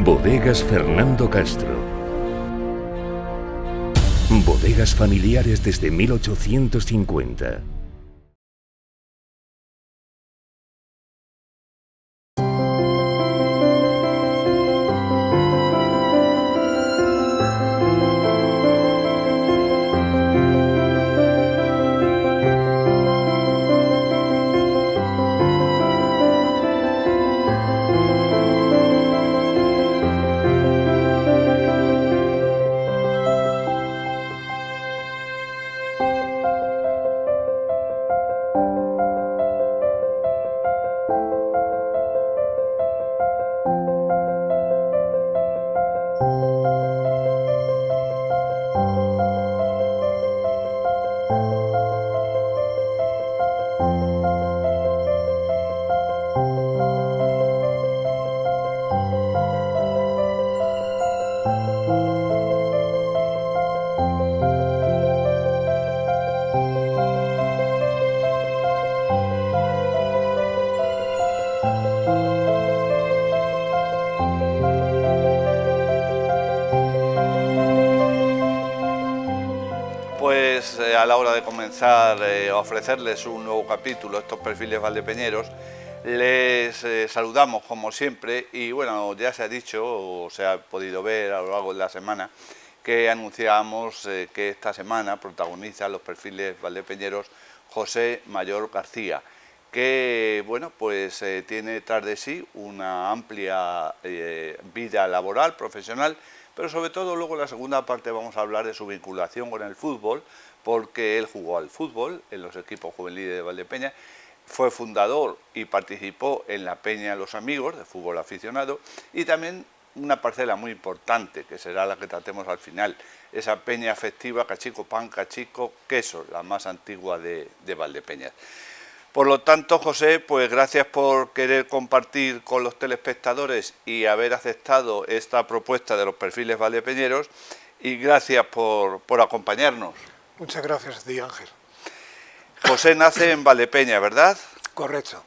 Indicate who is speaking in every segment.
Speaker 1: Bodegas Fernando Castro. Bodegas familiares desde 1850.
Speaker 2: Pues a la hora de comenzar a ofrecerles un nuevo capítulo, estos perfiles valdepeñeros, les saludamos como siempre y bueno, ya se ha dicho o se ha podido ver a lo largo de la semana que anunciamos que esta semana protagoniza los perfiles valdepeñeros José Mayor García, que bueno, pues tiene tras de sí una amplia vida laboral, profesional, pero sobre todo luego en la segunda parte vamos a hablar de su vinculación con el fútbol, porque él jugó al fútbol en los equipos juveniles de Valdepeñas, fue fundador y participó en la Peña Los Amigos, de fútbol aficionado, y también una parcela muy importante, que será la que tratemos al final, esa peña afectiva Cachico Pan, Cachico Queso, la más antigua de Valdepeñas. Por lo tanto, José, pues gracias por querer compartir con los telespectadores y haber aceptado esta propuesta de los perfiles valdepeñeros y gracias por acompañarnos.
Speaker 3: Muchas gracias a ti, Ángel.
Speaker 2: José nace en Valdepeñas, ¿verdad?
Speaker 3: Correcto.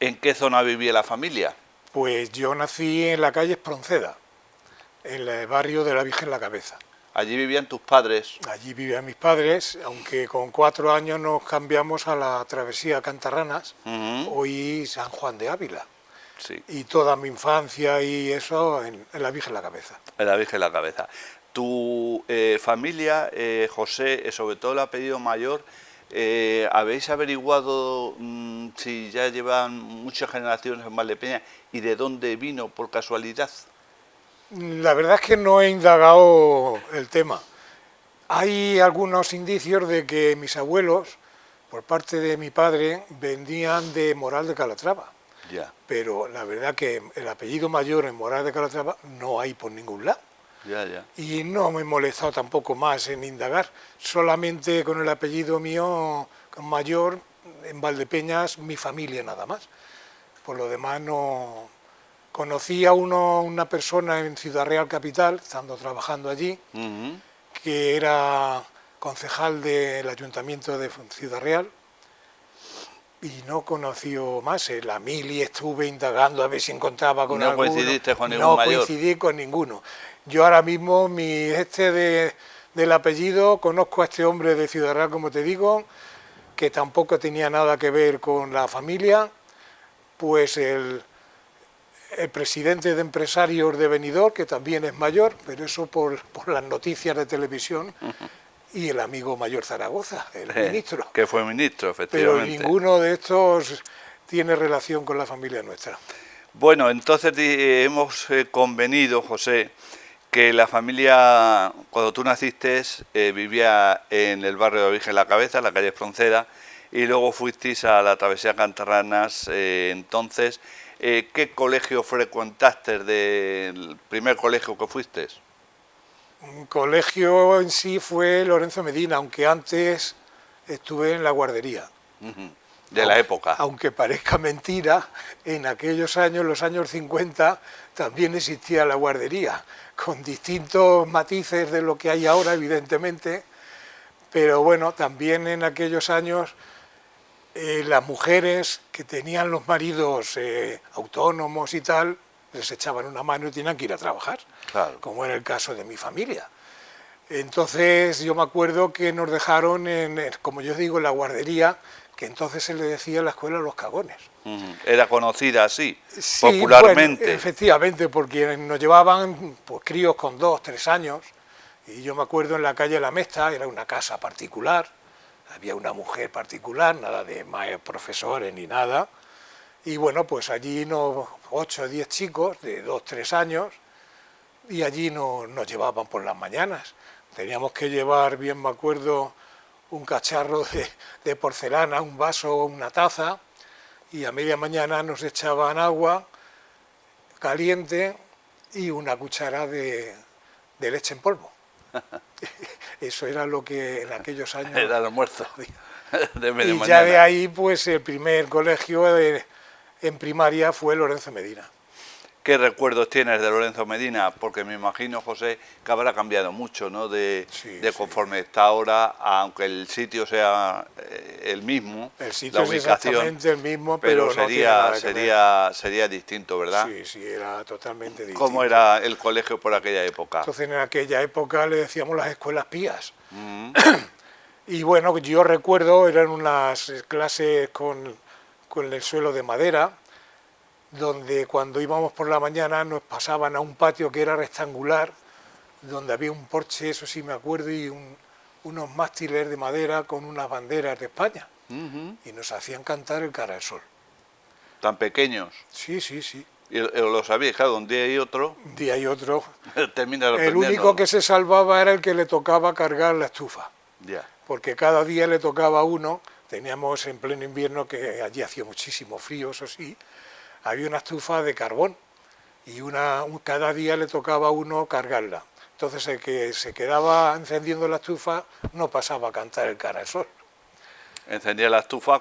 Speaker 2: ¿En qué zona vivía la familia?
Speaker 3: Pues yo nací en la calle Espronceda, en el barrio de la Virgen la Cabeza.
Speaker 2: Allí vivían tus padres.
Speaker 3: Allí vivían mis padres, aunque con 4 años nos cambiamos a la travesía Cantarranas, hoy San Juan de Ávila.
Speaker 2: Sí.
Speaker 3: Y toda mi infancia y eso en la Virgen la Cabeza.
Speaker 2: En la Virgen la Cabeza. Tu familia, José, sobre todo el apellido Mayor, ¿habéis averiguado si ya llevan muchas generaciones en Valdepeñas y de dónde vino por casualidad?
Speaker 3: La verdad es que no he indagado el tema. Hay algunos indicios de que mis abuelos, por parte de mi padre, venían de Moral de Calatrava.
Speaker 2: Ya.
Speaker 3: Pero la verdad que el apellido Mayor en Moral de Calatrava no hay por ningún lado.
Speaker 2: Ya.
Speaker 3: Y no me he molestado tampoco más en indagar, solamente con el apellido mío Mayor, en Valdepeñas, mi familia nada más. Por lo demás no... Conocí a una persona en Ciudad Real Capital, estando trabajando allí, que era concejal del Ayuntamiento de Ciudad Real, y no conoció más. En la mili estuve indagando a ver si encontraba con alguno.
Speaker 2: ¿No coincidiste con ningún mayor?
Speaker 3: No coincidí con ninguno. Yo ahora mismo, del apellido, conozco a este hombre de Ciudad Real, como te digo, que tampoco tenía nada que ver con la familia, pues el presidente de empresarios de Benidorm, que también es mayor, pero eso por las noticias de televisión, y el amigo Mayor Zaragoza, el ministro.
Speaker 2: Que fue ministro, efectivamente.
Speaker 3: Pero ninguno de estos tiene relación con la familia nuestra.
Speaker 2: Bueno, entonces hemos convenido, José, que la familia, cuando tú naciste, vivía en el barrio de la Virgen la Cabeza, en la calle Espronceda, y luego fuisteis a la travesía Cantarranas. Entonces, ¿qué colegio frecuentaste del primer colegio que fuiste?
Speaker 3: Un colegio en sí fue Lorenzo Medina, aunque antes estuve en la guardería.
Speaker 2: De la época.
Speaker 3: Aunque parezca mentira, en aquellos años, los años 50, también existía la guardería, con distintos matices de lo que hay ahora, evidentemente, pero bueno, también en aquellos años las mujeres que tenían los maridos autónomos y tal, les echaban una mano y tenían que ir a trabajar,
Speaker 2: Claro.
Speaker 3: como era el caso de mi familia. Entonces yo me acuerdo que nos dejaron, como yo digo, en la guardería, que entonces se le decía en la escuela Los Cagones.
Speaker 2: Era conocida así,
Speaker 3: Sí,
Speaker 2: popularmente.
Speaker 3: bueno, efectivamente, porque nos llevaban pues, críos con 2, 3 años, y yo me acuerdo en la calle La Mesta, era una casa particular, había una mujer particular, nada de profesores ni nada, y bueno, pues allí 8 o 10 chicos de 2, 3 años, y allí nos llevaban por las mañanas. Teníamos que llevar, bien me acuerdo, un cacharro de porcelana, un vaso, una taza, y a media mañana nos echaban agua caliente y una cuchara de leche en polvo. Eso era lo que en aquellos años...
Speaker 2: Era el almuerzo de media
Speaker 3: Y
Speaker 2: mañana.
Speaker 3: ya de ahí, pues el primer colegio en primaria fue Lorenzo Medina.
Speaker 2: ¿Qué recuerdos tienes de Lorenzo Medina? Porque me imagino, José, que habrá cambiado mucho, ¿no? De conforme está ahora, aunque el sitio sea el mismo,
Speaker 3: El sitio
Speaker 2: la
Speaker 3: es
Speaker 2: ubicación,
Speaker 3: exactamente el mismo, pero no tiene nada que ver.
Speaker 2: sería distinto, ¿verdad?
Speaker 3: Sí, sí, era totalmente distinto.
Speaker 2: ¿Cómo era el colegio por aquella época?
Speaker 3: Entonces en aquella época le decíamos las escuelas pías. Y bueno, yo recuerdo, eran unas clases con el suelo de madera, donde cuando íbamos por la mañana nos pasaban a un patio que era rectangular, donde había un porche, eso sí me acuerdo, y unos mástiles de madera con unas banderas de España. Y nos hacían cantar el Cara al Sol.
Speaker 2: ¿Tan pequeños?
Speaker 3: Sí, sí, sí.
Speaker 2: Y lo sabéis, claro, un día y otro,
Speaker 3: Un día y otro.
Speaker 2: termina
Speaker 3: El
Speaker 2: aprendiendo.
Speaker 3: único que se salvaba era el que le tocaba cargar la estufa,
Speaker 2: Ya.
Speaker 3: porque cada día le tocaba a uno. Teníamos en pleno invierno, que allí hacía muchísimo frío, eso sí, había una estufa de carbón y cada día le tocaba a uno cargarla. Entonces el que se quedaba encendiendo la estufa no pasaba a cantar el Cara al Sol.
Speaker 2: Encendía la estufa,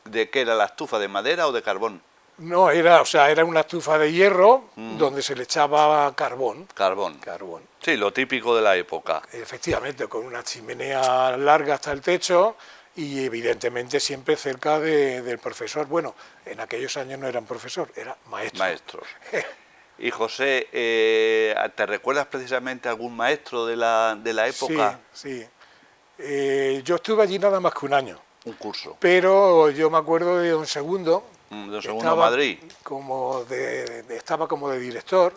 Speaker 2: ¿de qué era la estufa? ¿De madera o de carbón?
Speaker 3: No, era una estufa de hierro donde se le echaba carbón.
Speaker 2: Carbón.
Speaker 3: Carbón.
Speaker 2: Sí, lo típico de la época.
Speaker 3: Efectivamente, con una chimenea larga hasta el techo y evidentemente siempre cerca del profesor. Bueno, en aquellos años no eran profesor, era maestro.
Speaker 2: Maestros. Y José, ¿te recuerdas precisamente algún maestro de la época?
Speaker 3: Sí, sí. Yo estuve allí nada más que un año,
Speaker 2: Un curso.
Speaker 3: pero yo me acuerdo de don Segundo.
Speaker 2: De un segundo a Madrid.
Speaker 3: Estaba como de director,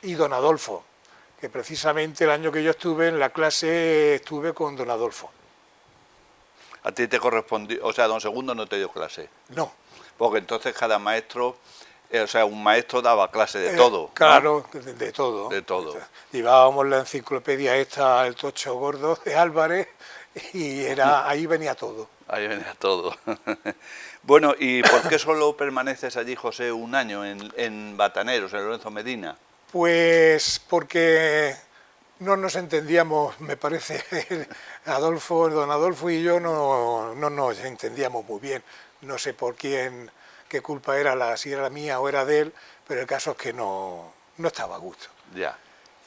Speaker 3: y don Adolfo, que precisamente el año que yo estuve en la clase estuve con don Adolfo.
Speaker 2: A ti te correspondió, o sea, don Segundo no te dio clase.
Speaker 3: No.
Speaker 2: Porque entonces cada maestro, o sea, un maestro daba clase de todo.
Speaker 3: Claro, de todo.
Speaker 2: De todo.
Speaker 3: Llevábamos la enciclopedia esta, el Tocho Gordo de Álvarez, y ahí venía todo.
Speaker 2: Ahí venía todo. Bueno, ¿y por qué solo permaneces allí, José, un año en Bataneros, en Lorenzo Medina?
Speaker 3: Pues porque no nos entendíamos, me parece, don Adolfo y yo no nos entendíamos muy bien. No sé por qué culpa era, si era la mía o era de él, pero el caso es que no estaba a gusto.
Speaker 2: Ya.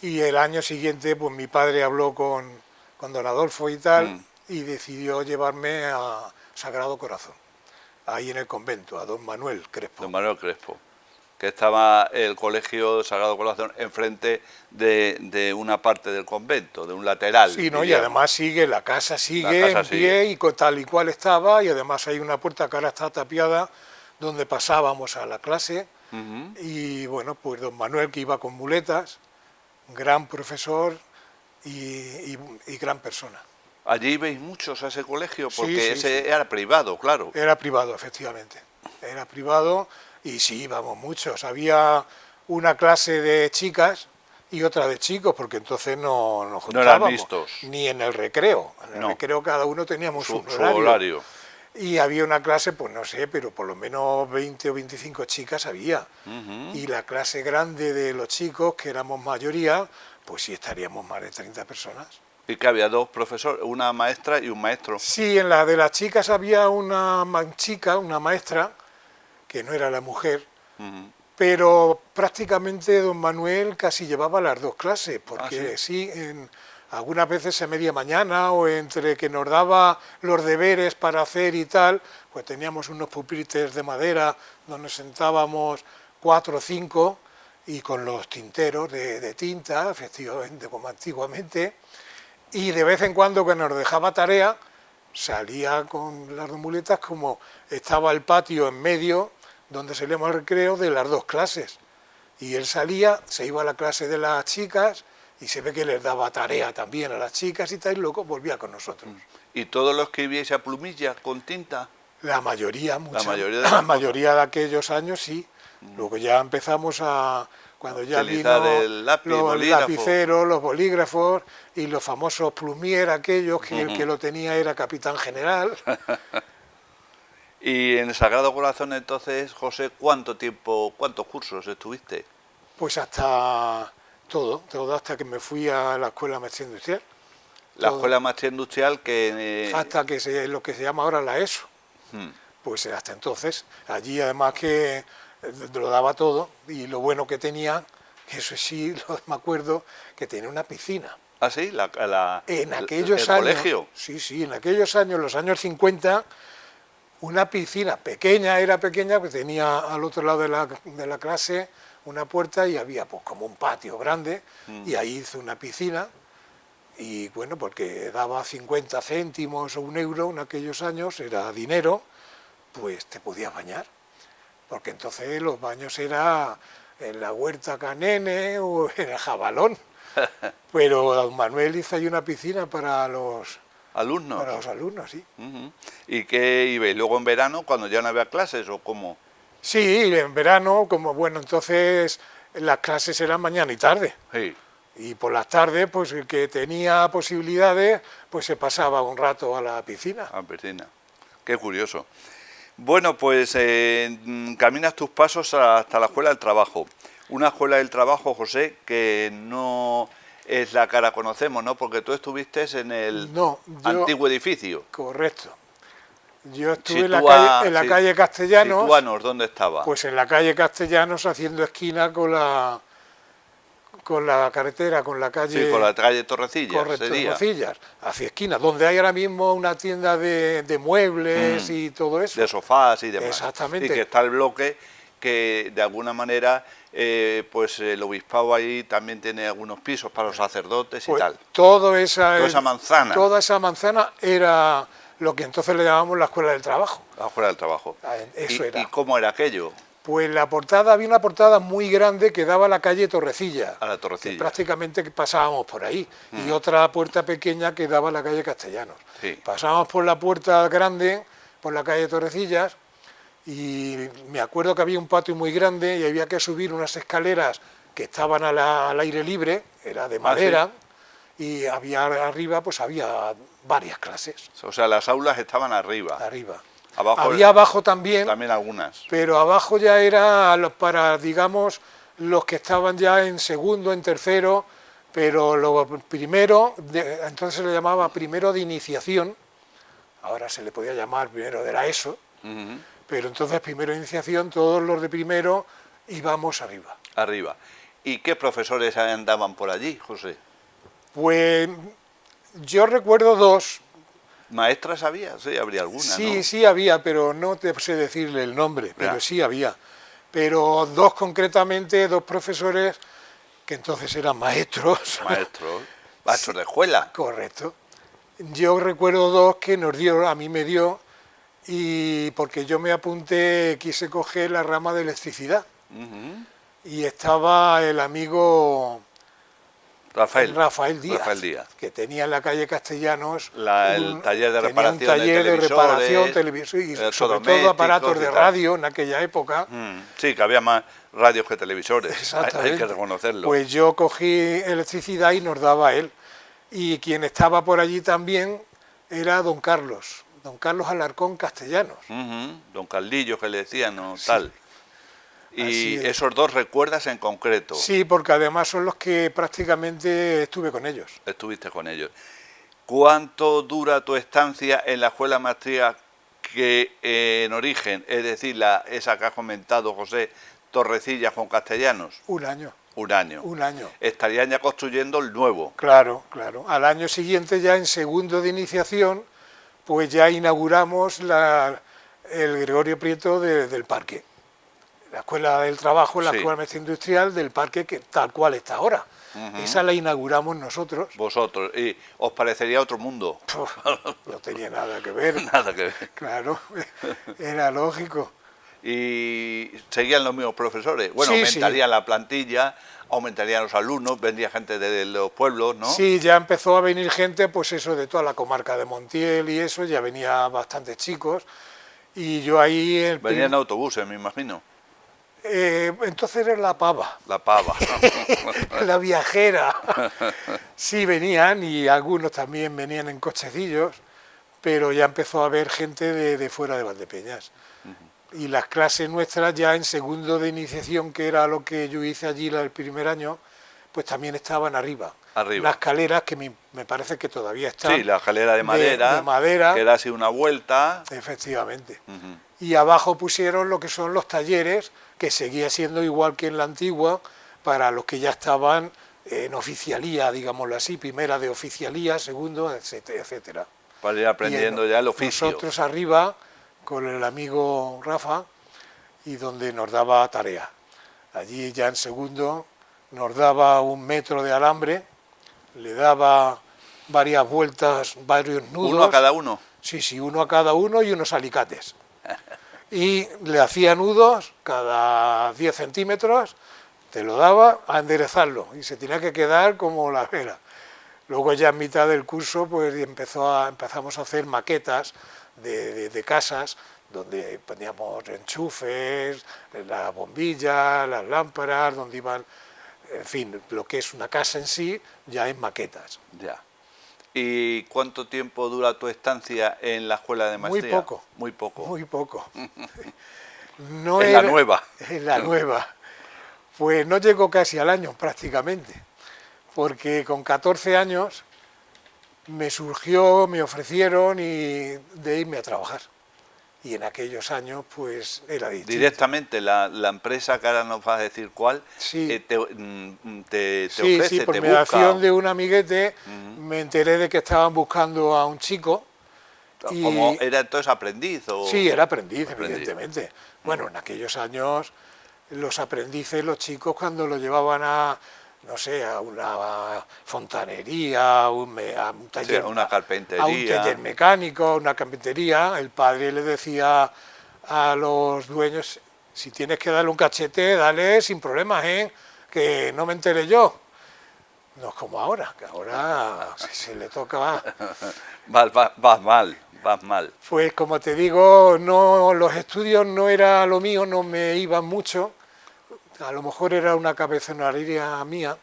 Speaker 3: Y el año siguiente, pues mi padre habló con don Adolfo y tal, y decidió llevarme a Sagrado Corazón, ahí en el convento, a don Manuel Crespo.
Speaker 2: Don Manuel Crespo, que estaba el colegio Sagrado Corazón enfrente de una parte del convento, de un lateral.
Speaker 3: Sí, ¿no? Y
Speaker 2: diríamos.
Speaker 3: además la casa sigue en pie y tal y cual estaba, y además hay una puerta que ahora está tapiada donde pasábamos a la clase. Y bueno, pues don Manuel, que iba con muletas, gran profesor y gran persona.
Speaker 2: ¿Allí veis muchos a ese colegio? Porque
Speaker 3: Sí,
Speaker 2: ese era privado, claro.
Speaker 3: Era privado, efectivamente. Era privado y sí, íbamos muchos. Había una clase de chicas y otra de chicos, porque entonces no nos juntábamos.
Speaker 2: No eran mixtos.
Speaker 3: Ni en el recreo. En el recreo cada uno teníamos
Speaker 2: su
Speaker 3: un
Speaker 2: horario.
Speaker 3: Y había una clase, pues no sé, pero por lo menos 20 o 25 chicas había. Y la clase grande de los chicos, que éramos mayoría, pues sí estaríamos más de 30 personas.
Speaker 2: Y que había dos profesores, una maestra y un maestro.
Speaker 3: Sí, en la de las chicas había una maestra, que no era la mujer, pero prácticamente don Manuel casi llevaba las dos clases, porque sí, algunas veces a media mañana o entre que nos daba los deberes para hacer y tal, pues teníamos unos pupitres de madera donde sentábamos 4 o 5 y con los tinteros de tinta, efectivamente, como antiguamente, y de vez en cuando que nos dejaba tarea, salía con las dos muletas, como estaba el patio en medio, donde salíamos al recreo de las dos clases. Y él salía, se iba a la clase de las chicas, y se ve que les daba tarea también a las chicas y tal, y luego volvía con nosotros.
Speaker 2: ¿Y todos los que escribíais a plumilla con tinta?
Speaker 3: La mayoría, mucha,
Speaker 2: la
Speaker 3: mayoría de aquellos años sí. Luego ya empezamos a, cuando ya
Speaker 2: utilizar
Speaker 3: vino
Speaker 2: el lápiz,
Speaker 3: los
Speaker 2: bolígrafo.
Speaker 3: lapiceros, los bolígrafos y los famosos plumier, aquellos que el que lo tenía era capitán general.
Speaker 2: Y en el Sagrado Corazón entonces, José, ¿cuántos cursos estuviste?
Speaker 3: Pues hasta todo hasta que me fui a la Escuela Maestría Industrial.
Speaker 2: La Escuela Maestría Industrial que...
Speaker 3: hasta que lo que se llama ahora la ESO. Pues hasta entonces, allí además que lo daba todo, y lo bueno que tenía, que eso sí, me acuerdo, que tenía una piscina.
Speaker 2: ¿Ah, sí?
Speaker 3: En aquellos
Speaker 2: el
Speaker 3: años,
Speaker 2: colegio.
Speaker 3: Sí, en aquellos años, los años 50, una piscina pequeña, era pequeña, que tenía al otro lado de la clase una puerta y había pues como un patio grande, y ahí hice una piscina, y bueno, porque daba 50 céntimos o 1 euro en aquellos años, era dinero, pues te podías bañar, porque entonces los baños eran en la Huerta Canene o en el Jabalón, pero don Manuel hizo ahí una piscina para los
Speaker 2: alumnos.
Speaker 3: Para los alumnos, sí.
Speaker 2: ¿Y qué iba? ¿Y luego en verano, cuando ya no había clases o cómo?
Speaker 3: Sí, en verano, como bueno, entonces las clases eran mañana y tarde.
Speaker 2: Sí.
Speaker 3: Y por las tardes, pues el que tenía posibilidades, pues se pasaba un rato a la piscina.
Speaker 2: A la piscina. Qué curioso. Bueno, pues caminas tus pasos hasta la Escuela del Trabajo. Una Escuela del Trabajo, José, que no es la que ahora conocemos, ¿no? Porque tú estuviste en el antiguo edificio.
Speaker 3: Correcto. Yo estuve en la calle Castellanos.
Speaker 2: Sitúanos, ¿dónde estaba?
Speaker 3: Pues en la calle Castellanos, haciendo esquina con la carretera, con la calle...
Speaker 2: Sí, con la calle Torrecillas.
Speaker 3: Correcto, Torrecillas, hacia esquina, donde hay ahora mismo una tienda de muebles y todo eso.
Speaker 2: De sofás y demás.
Speaker 3: Exactamente.
Speaker 2: Y que está el bloque que de alguna manera, pues el obispado ahí también tiene algunos pisos para los sacerdotes y
Speaker 3: pues
Speaker 2: tal.
Speaker 3: Toda esa
Speaker 2: manzana.
Speaker 3: Toda esa manzana era lo que entonces le llamamos la Escuela del Trabajo.
Speaker 2: La Escuela del Trabajo.
Speaker 3: Eso era.
Speaker 2: ¿Y cómo era aquello?
Speaker 3: Pues había una portada muy grande que daba a la calle Torrecilla.
Speaker 2: A la Torrecilla.
Speaker 3: Que prácticamente pasábamos por ahí. Y otra puerta pequeña que daba a la calle Castellanos.
Speaker 2: Sí.
Speaker 3: Pasábamos por la puerta grande, por la calle Torrecillas, y me acuerdo que había un patio muy grande y había que subir unas escaleras que estaban al aire libre, era de madera, y había arriba, pues había varias clases.
Speaker 2: O sea, las aulas estaban arriba.
Speaker 3: Arriba.
Speaker 2: Había
Speaker 3: abajo también
Speaker 2: algunas.
Speaker 3: Pero abajo ya era para, digamos, los que estaban ya en segundo, en tercero, pero lo primero, entonces se le llamaba primero de iniciación, ahora se le podía llamar primero de la ESO, pero entonces primero de iniciación, todos los de primero íbamos arriba.
Speaker 2: Arriba. ¿Y qué profesores andaban por allí, José?
Speaker 3: Pues yo recuerdo 2.
Speaker 2: ¿Maestras había? Sí, habría alguna,
Speaker 3: Sí,
Speaker 2: ¿no?
Speaker 3: sí había, pero no te sé decirle el nombre, pero sí había. Pero 2 concretamente, 2 profesores que entonces eran maestros.
Speaker 2: Maestros de escuela.
Speaker 3: Correcto. Yo recuerdo 2 que a mí me dio, y porque yo me apunté, quise coger la rama de electricidad. Y estaba el amigo... Rafael Díaz, que tenía en la calle Castellanos
Speaker 2: el taller de reparación,
Speaker 3: un taller de reparación, televisión y sobre todo aparatos de radio en aquella época.
Speaker 2: Sí, que había más radios que televisores,
Speaker 3: exactamente.
Speaker 2: Hay que reconocerlo.
Speaker 3: Pues yo cogí electricidad y nos daba él. Y quien estaba por allí también era don Carlos Alarcón Castellanos.
Speaker 2: Don Caldillo, que le decían, ¿no?
Speaker 3: Sí.
Speaker 2: Tal. ¿Y esos 2 recuerdas en concreto?
Speaker 3: Sí, porque además son los que prácticamente estuve con ellos.
Speaker 2: Estuviste con ellos. ¿Cuánto dura tu estancia en la Escuela Maestría que en origen, es decir, esa que has comentado, José, Torrecillas con Castellanos?
Speaker 3: 1 año.
Speaker 2: 1 año.
Speaker 3: 1 año.
Speaker 2: Estarían ya construyendo el nuevo.
Speaker 3: Claro. Al año siguiente, ya en segundo de iniciación, pues ya inauguramos el Gregorio Prieto del Parque. la Escuela del Trabajo, la
Speaker 2: Sí.
Speaker 3: Escuela de Maestría Industrial del parque que tal cual está ahora. Esa la inauguramos nosotros.
Speaker 2: Vosotros, y os parecería otro mundo.
Speaker 3: Puf, no tenía nada que ver,
Speaker 2: Nada que ver.
Speaker 3: claro, era lógico.
Speaker 2: Y seguían los mismos profesores. Bueno,
Speaker 3: Sí,
Speaker 2: aumentaría la plantilla, aumentarían los alumnos, vendría gente de los pueblos, ¿no?
Speaker 3: Sí, ya empezó a venir gente, pues eso, de toda la comarca de Montiel y eso, ya venía bastantes chicos. Y yo ahí...
Speaker 2: Venían autobuses, me imagino.
Speaker 3: entonces era la pava,
Speaker 2: La pava.
Speaker 3: la viajera. Sí, venían y algunos también venían en cochecillos, pero ya empezó a haber gente de fuera de Valdepeñas. Y las clases nuestras ya en segundo de iniciación, que era lo que yo hice allí el primer año, pues también estaban arriba.
Speaker 2: Arriba.
Speaker 3: Las escaleras que me parece que todavía están.
Speaker 2: Sí, la escalera de madera,
Speaker 3: de madera.
Speaker 2: que era así una vuelta.
Speaker 3: Efectivamente.
Speaker 2: Ujú.
Speaker 3: Y abajo pusieron lo que son los talleres, que seguía siendo igual que en la antigua, para los que ya estaban en oficialía, digámoslo así, primera de oficialía, segundo, etcétera, etcétera.
Speaker 2: Para ir aprendiendo
Speaker 3: Y
Speaker 2: ya el oficio.
Speaker 3: nosotros arriba, con el amigo Rafa, y donde nos daba tarea. Allí ya en segundo nos daba 1 metro de alambre, le daba varias vueltas, varios nudos.
Speaker 2: ¿Uno a cada uno?
Speaker 3: Sí, sí, uno a cada uno y unos alicates. Y le hacía nudos cada 10 centímetros, te lo daba a enderezarlo y se tenía que quedar como la vela. Luego ya en mitad del curso pues empezamos a hacer maquetas de casas donde poníamos enchufes, las bombillas, las lámparas, donde iban, en fin, lo que es una casa en sí, ya en maquetas.
Speaker 2: Ya. ¿Y cuánto tiempo dura tu estancia en la escuela de
Speaker 3: Muy
Speaker 2: maestría?
Speaker 3: poco.
Speaker 2: Muy poco.
Speaker 3: Muy poco. No
Speaker 2: En la nueva.
Speaker 3: En la nueva. Pues no llegó casi al año prácticamente, porque con 14 años me ofrecieron de irme a trabajar. Y en aquellos años pues era distinto.
Speaker 2: Directamente la empresa, que ahora nos vas a decir cuál,
Speaker 3: Sí.
Speaker 2: te
Speaker 3: Sí,
Speaker 2: ofrece,
Speaker 3: sí, por
Speaker 2: te
Speaker 3: mediación
Speaker 2: busca.
Speaker 3: de un amiguete me enteré de que estaban buscando a un chico. Y-
Speaker 2: ¿Cómo era entonces aprendiz? O...
Speaker 3: Sí, era aprendiz,
Speaker 2: Aprendiz.
Speaker 3: evidentemente. Bueno, en aquellos años los aprendices, los chicos, cuando lo llevaban a, no sé, a una fontanería, a un taller,
Speaker 2: a una carpintería.
Speaker 3: a un taller mecánico, a una carpintería, el padre le decía a los dueños, si tienes que darle un cachete, dale sin problemas, que no me enteré yo. No es como ahora, que ahora si se le toca...
Speaker 2: Vas mal.
Speaker 3: Pues como te digo, no, los estudios no era lo mío, no me iban mucho, a lo mejor era una cabezonería mía.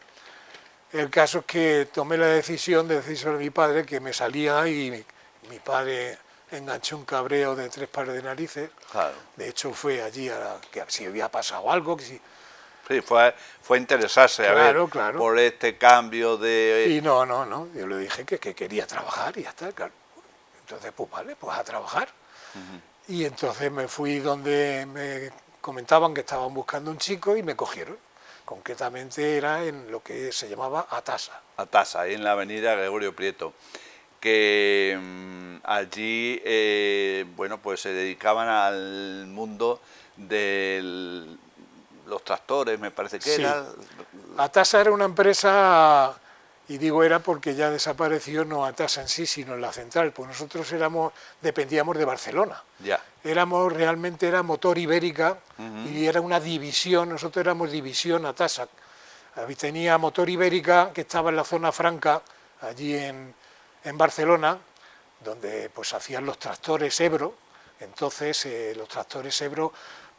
Speaker 3: El caso es que tomé la decisión de decírselo a mi padre que me salía y mi padre enganchó un cabreo de 3 pares de narices.
Speaker 2: Claro.
Speaker 3: De hecho fue allí a que si había pasado algo, que si...
Speaker 2: Sí, fue interesarse a ver
Speaker 3: Claro.
Speaker 2: por este cambio de...
Speaker 3: Y no, yo le dije que quería trabajar y ya está, claro. Entonces, pues vale, pues a trabajar. Y entonces me fui donde me comentaban que estaban buscando un chico y me cogieron. Concretamente era en lo que se llamaba Atasa.
Speaker 2: Atasa, ahí en la avenida Gregorio Prieto, que allí, bueno, pues se dedicaban al mundo de los tractores, me parece que
Speaker 3: Sí.
Speaker 2: era.
Speaker 3: Atasa era una empresa, y digo era porque ya desapareció, no Atasa en sí, sino en la central, pues nosotros dependíamos de Barcelona.
Speaker 2: Ya,
Speaker 3: Realmente era Motor Ibérica y era una división, nosotros éramos división Atasa. Tenía Motor Ibérica, que estaba en la zona franca, allí en Barcelona, donde pues hacían los tractores Ebro. Entonces los tractores Ebro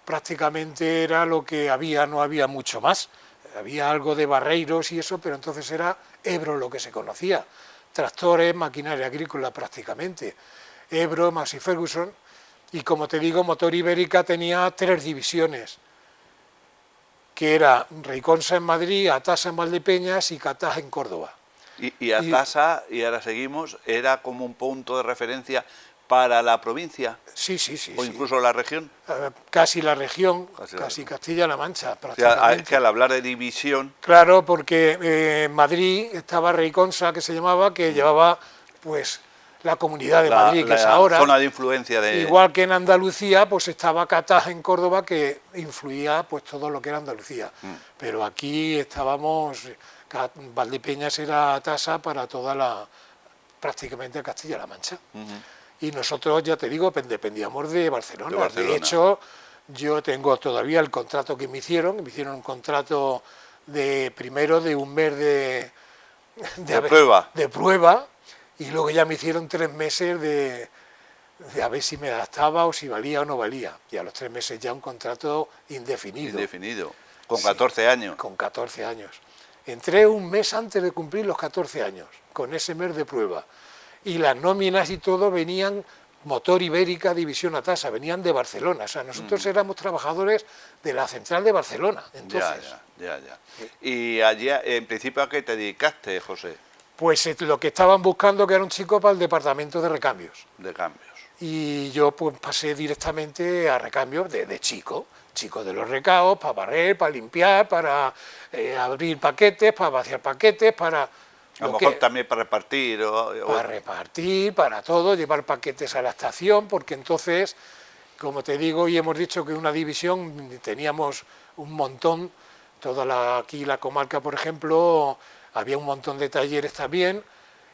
Speaker 3: prácticamente era lo que había, no había mucho más. Había algo de barreiros y eso, pero entonces era Ebro lo que se conocía. Tractores, maquinaria agrícola prácticamente. Ebro, Massey Ferguson. Y como te digo, Motor Ibérica tenía 3 divisiones, que era Reiconsa en Madrid, Atasa en Valdepeñas y Catás en Córdoba.
Speaker 2: y Atasa, y ahora seguimos, era como un punto de referencia para la provincia,
Speaker 3: Sí.
Speaker 2: o
Speaker 3: sí.
Speaker 2: incluso la región.
Speaker 3: Casi la región,
Speaker 2: Casi la
Speaker 3: casi Castilla-La Mancha
Speaker 2: O sea,
Speaker 3: prácticamente.
Speaker 2: es que al hablar de división,
Speaker 3: Claro, porque en Madrid estaba Reiconsa, que se llamaba, que llevaba pues la Comunidad de Madrid, que es ahora.
Speaker 2: Zona de influencia de...
Speaker 3: Igual que en Andalucía, pues estaba Catás en Córdoba, que influía pues todo lo que era Andalucía. Pero aquí estábamos, Valdepeñas era tasa para prácticamente Castilla-La Mancha. Y nosotros, ya te digo, dependíamos de Barcelona. De hecho, yo tengo todavía el contrato que me hicieron un contrato primero de un mes de prueba, y luego ya me hicieron 3 meses de a ver si me adaptaba o si valía o no valía. Y a los 3 meses ya un contrato indefinido.
Speaker 2: Indefinido, con 14 años.
Speaker 3: Con 14 años. Entré un mes antes de cumplir los 14 años, con ese mes de prueba. Y las nóminas y todo venían, Motor Ibérica, División Atasa, venían de Barcelona. O sea, nosotros éramos trabajadores de la central de Barcelona. Entonces,
Speaker 2: ya. ¿Y allí, en principio, a qué te dedicaste, José?
Speaker 3: Pues lo que estaban buscando, que era un chico para el departamento de recambios.
Speaker 2: De cambios.
Speaker 3: Y yo pues pasé directamente a recambios de chico de los recados, para barrer, para limpiar, para abrir paquetes, para vaciar paquetes, para...
Speaker 2: A lo mejor también para repartir.
Speaker 3: Para repartir, para todo, llevar paquetes a la estación, porque entonces, como te digo, y hemos dicho que una división teníamos un montón, aquí la comarca, por ejemplo, había un montón de talleres también,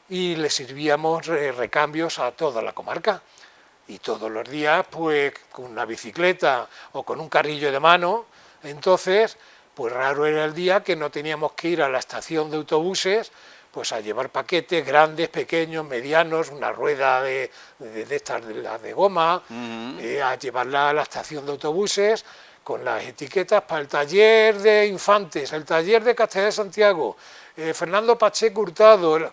Speaker 3: y le servíamos recambios a toda la comarca. Y todos los días, pues, con una bicicleta o con un carrillo de mano, entonces, pues raro era el día que no teníamos que ir a la estación de autobuses, pues a llevar paquetes grandes, pequeños, medianos, una rueda de estas de goma, a llevarla a la estación de autobuses con las etiquetas para el taller de Infantes, el taller de Castellar de Santiago, Fernando Pacheco Hurtado,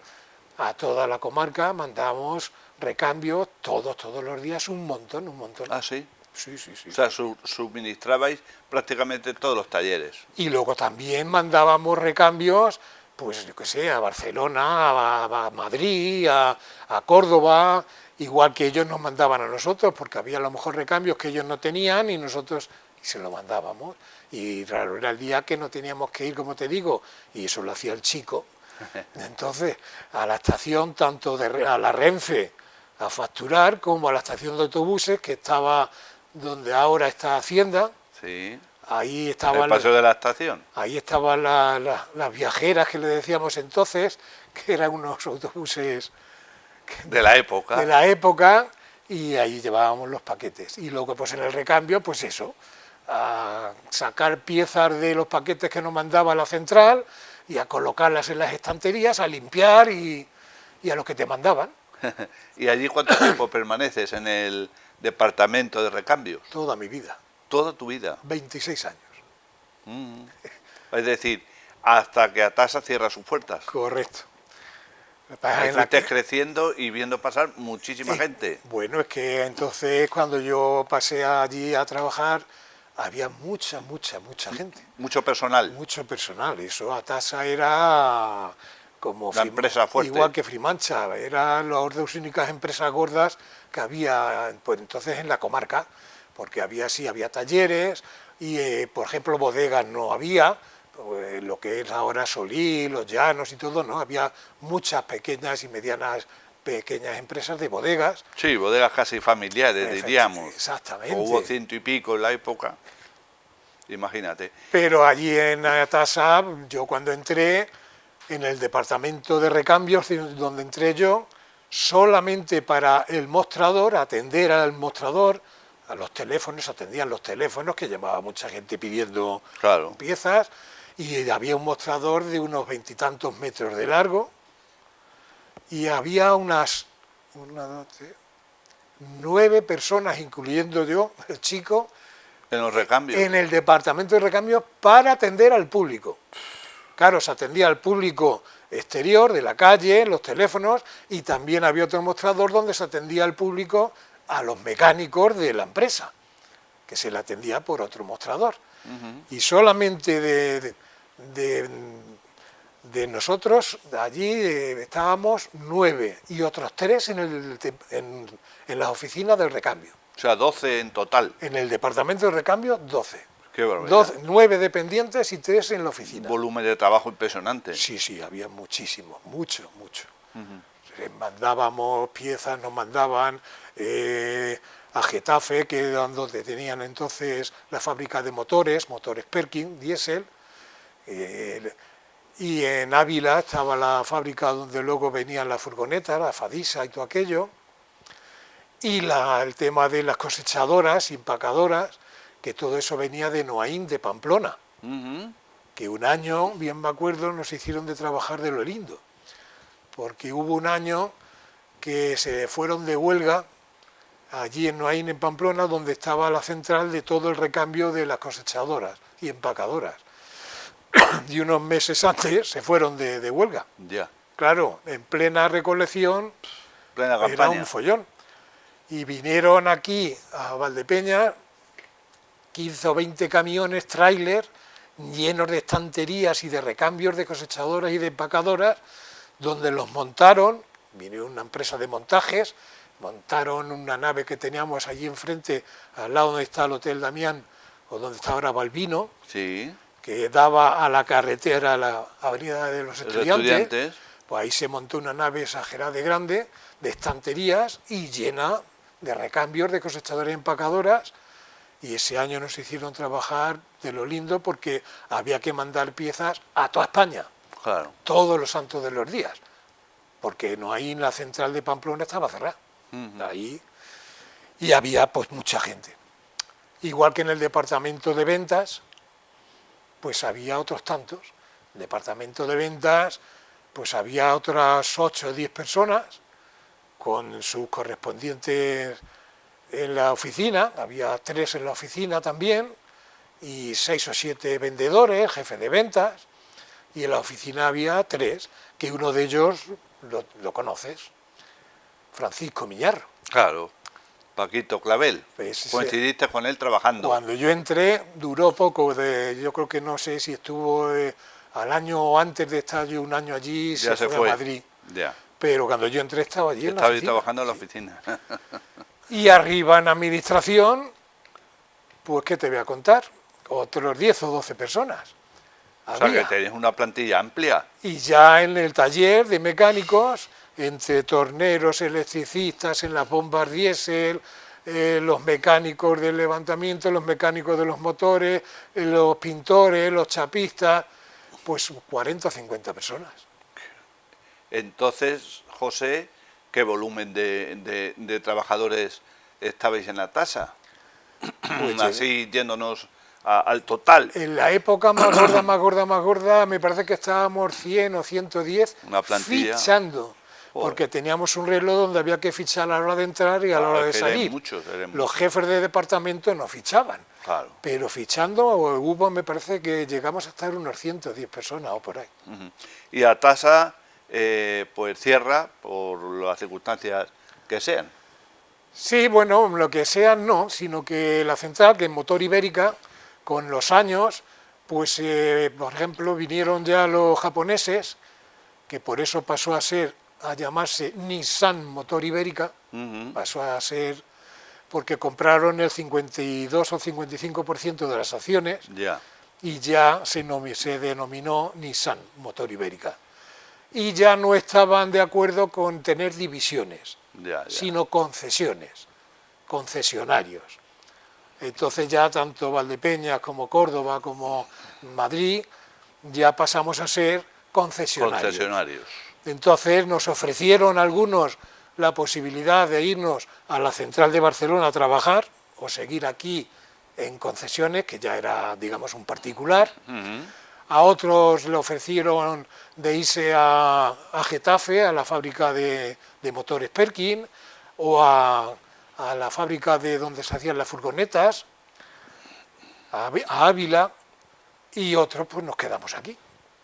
Speaker 3: a toda la comarca mandamos recambios todos los días, un montón.
Speaker 2: ¿Ah, sí?
Speaker 3: Sí.
Speaker 2: O sea, suministrabais prácticamente todos los talleres.
Speaker 3: Y luego también mandábamos recambios, pues yo qué sé, a Barcelona, a Madrid, a Córdoba, igual que ellos nos mandaban a nosotros, porque había a lo mejor recambios que ellos no tenían y nosotros se lo mandábamos. Y raro era el día que no teníamos que ir, como te digo, y eso lo hacía el chico. Entonces, a la estación, tanto a la Renfe, a facturar, como a la estación de autobuses, que estaba donde ahora está Hacienda.
Speaker 2: Sí.
Speaker 3: Ahí estaba
Speaker 2: el paseo de la estación.
Speaker 3: Ahí estaban las viajeras, que le decíamos entonces, que eran unos autobuses
Speaker 2: de la época.
Speaker 3: Y ahí llevábamos los paquetes. Y luego, pues en el recambio, pues eso, a sacar piezas de los paquetes que nos mandaba la central y a colocarlas en las estanterías, a limpiar y a lo que te mandaban.
Speaker 2: ¿Y allí cuánto tiempo permaneces en el departamento de recambios?
Speaker 3: Toda mi vida.
Speaker 2: ¿Toda tu vida?
Speaker 3: 26 años.
Speaker 2: Es decir, hasta que Atasa cierra sus puertas.
Speaker 3: Correcto.
Speaker 2: Ahí fuiste creciendo y viendo pasar muchísima gente.
Speaker 3: Bueno, es que entonces cuando yo pasé allí a trabajar había mucha gente.
Speaker 2: Mucho personal.
Speaker 3: Mucho personal. Eso, Atasa era como
Speaker 2: la empresa fuerte.
Speaker 3: Igual que Frimancha, eran las 2 únicas empresas gordas que había pues entonces en la comarca, porque había talleres y, por ejemplo, bodegas no había, lo que es ahora Solí, Los Llanos y todo, no, había muchas pequeñas y pequeñas empresas de bodegas.
Speaker 2: Sí, bodegas casi familiares, diríamos.
Speaker 3: Exactamente.
Speaker 2: O hubo 100 y pico en la época, imagínate.
Speaker 3: Pero allí en Atasa, yo cuando entré, en el departamento de recambios donde entré yo, solamente para el mostrador, atender al mostrador, a los teléfonos, atendían los teléfonos, que llamaba mucha gente pidiendo piezas, y había un mostrador de unos 20 y tantos metros de largo, y había unas 9 personas, incluyendo yo, el chico,
Speaker 2: en los recambios,
Speaker 3: en el departamento de recambios para atender al público. Claro, se atendía al público exterior, de la calle, los teléfonos, y también había otro mostrador donde se atendía al público, a los mecánicos de la empresa, que se le atendía por otro mostrador. Y solamente de nosotros, allí estábamos 9 y otros 3 en las oficinas del recambio.
Speaker 2: O sea, 12 en total.
Speaker 3: En el departamento de recambio, 12.
Speaker 2: Qué barbaridad.
Speaker 3: 9 dependientes y 3 en la oficina.
Speaker 2: Un volumen de trabajo impresionante.
Speaker 3: Sí, había muchísimo, mucho. mandábamos piezas, nos mandaban a Getafe, que era donde tenían entonces la fábrica de motores Perkin, diésel, y en Ávila estaba la fábrica donde luego venían las furgonetas, la Fadisa y todo aquello, y el tema de las cosechadoras, empacadoras, que todo eso venía de Noaín, de Pamplona, que un año, bien me acuerdo, nos hicieron de trabajar de lo lindo, porque hubo un año que se fueron de huelga allí en Noaín, en Pamplona, donde estaba la central de todo el recambio de las cosechadoras y empacadoras. Y unos meses antes se fueron de huelga.
Speaker 2: Ya.
Speaker 3: Claro, en plena recolección,
Speaker 2: Plena
Speaker 3: era
Speaker 2: campaña.
Speaker 3: un follón. Y vinieron aquí a Valdepeñas 15 o 20 camiones, tráiler, llenos de estanterías y de recambios de cosechadoras y de empacadoras, donde los montaron, vino una empresa de montajes, montaron una nave que teníamos allí enfrente, al lado donde está el Hotel Damián, o donde está ahora Balbino,
Speaker 2: Sí.
Speaker 3: que daba a la carretera, a la avenida de los
Speaker 2: Los
Speaker 3: estudiantes, pues ahí se montó una nave exagerada de grande, de estanterías y llena de recambios de cosechadoras y empacadoras, y ese año nos hicieron trabajar de lo lindo porque había que mandar piezas a toda España,
Speaker 2: Claro.
Speaker 3: todos los santos de los días, porque no ahí en la central de Pamplona estaba cerrada, ahí, y había pues mucha gente. Igual que en el departamento de ventas, pues había otros tantos. En el departamento de ventas, pues había otras 8 o 10 personas con sus correspondientes en la oficina, había 3 en la oficina también, y 6 o 7 vendedores, jefes de ventas, y en la oficina había 3, que uno de ellos lo conoces, Francisco Miñarro.
Speaker 2: Claro. Paquito Clavel.
Speaker 3: Pues ese-
Speaker 2: Coincidiste con él trabajando.
Speaker 3: Cuando yo entré, duró poco, yo creo que no sé si estuvo al año o antes de estar yo un año allí,
Speaker 2: Ya se
Speaker 3: fue
Speaker 2: fue.
Speaker 3: a Madrid.
Speaker 2: Ya.
Speaker 3: Pero cuando yo entré estaba allí en la
Speaker 2: Estaba ahí
Speaker 3: oficina.
Speaker 2: trabajando en la oficina.
Speaker 3: Y arriba en administración, pues ¿qué te voy a contar? Otros 10 o 12 personas.
Speaker 2: O sea que
Speaker 3: Había.
Speaker 2: tenés una plantilla amplia.
Speaker 3: Y ya en el taller de mecánicos, entre torneros, electricistas, en las bombas diésel, los mecánicos del levantamiento, los mecánicos de los motores, los pintores, los chapistas, pues 40 o 50 personas.
Speaker 2: Entonces, José, ¿qué volumen de trabajadores estabais en la tasa?
Speaker 3: Pues
Speaker 2: Así yéndonos al total.
Speaker 3: En la época más gorda, me parece que estábamos 100 o 110
Speaker 2: Una plantilla.
Speaker 3: fichando, porque teníamos un reloj donde había que fichar a la hora de entrar y a la hora de
Speaker 2: que erais
Speaker 3: salir.
Speaker 2: muchos, erais
Speaker 3: Los
Speaker 2: muchos.
Speaker 3: jefes de departamento no fichaban,
Speaker 2: Claro.
Speaker 3: pero fichando hubo, me parece que llegamos a estar unos 110 personas o por ahí.
Speaker 2: Ujú. Y a tasa, pues cierra por las circunstancias que sean.
Speaker 3: Sí, bueno, lo que sea no, sino que la central, que es Motor Ibérica, con los años, pues por ejemplo vinieron ya los japoneses, que por eso pasó a llamarse Nissan Motor Ibérica,
Speaker 2: Ujú.
Speaker 3: pasó a ser, porque compraron el 52 o 55% de las acciones
Speaker 2: Ya.
Speaker 3: y ya se denominó Nissan Motor Ibérica. Y ya no estaban de acuerdo con tener divisiones,
Speaker 2: Ya, ya.
Speaker 3: sino concesiones, concesionarios. Entonces ya tanto Valdepeñas como Córdoba como Madrid ya pasamos a ser concesionarios.
Speaker 2: Concesionarios.
Speaker 3: Entonces nos ofrecieron algunos la posibilidad de irnos a la central de Barcelona a trabajar o seguir aquí en concesiones, que ya era, digamos, un particular.
Speaker 2: Ujú.
Speaker 3: A otros le ofrecieron de irse a Getafe, a la fábrica de motores Perkin, o a la fábrica de donde se hacían las furgonetas, a Ávila, y otros pues nos quedamos aquí.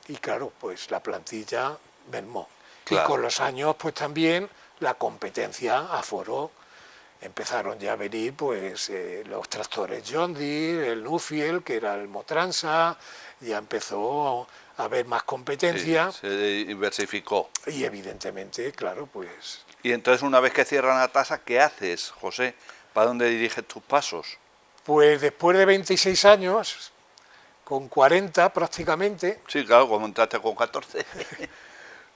Speaker 3: Y claro, pues la plantilla mermó.
Speaker 2: Claro.
Speaker 3: Y con los años pues también la competencia aforó. Empezaron ya a venir pues los tractores John Deere, el Nufiel, que era el Motransa, ya empezó a haber más competencia
Speaker 2: Sí, se diversificó.
Speaker 3: y evidentemente, claro, pues
Speaker 2: Y entonces una vez que cierran la tasa, ¿qué haces, José? ¿Para dónde diriges tus pasos?
Speaker 3: pues después de 26 años, con 40 prácticamente,
Speaker 2: Sí, claro, como entraste con 14.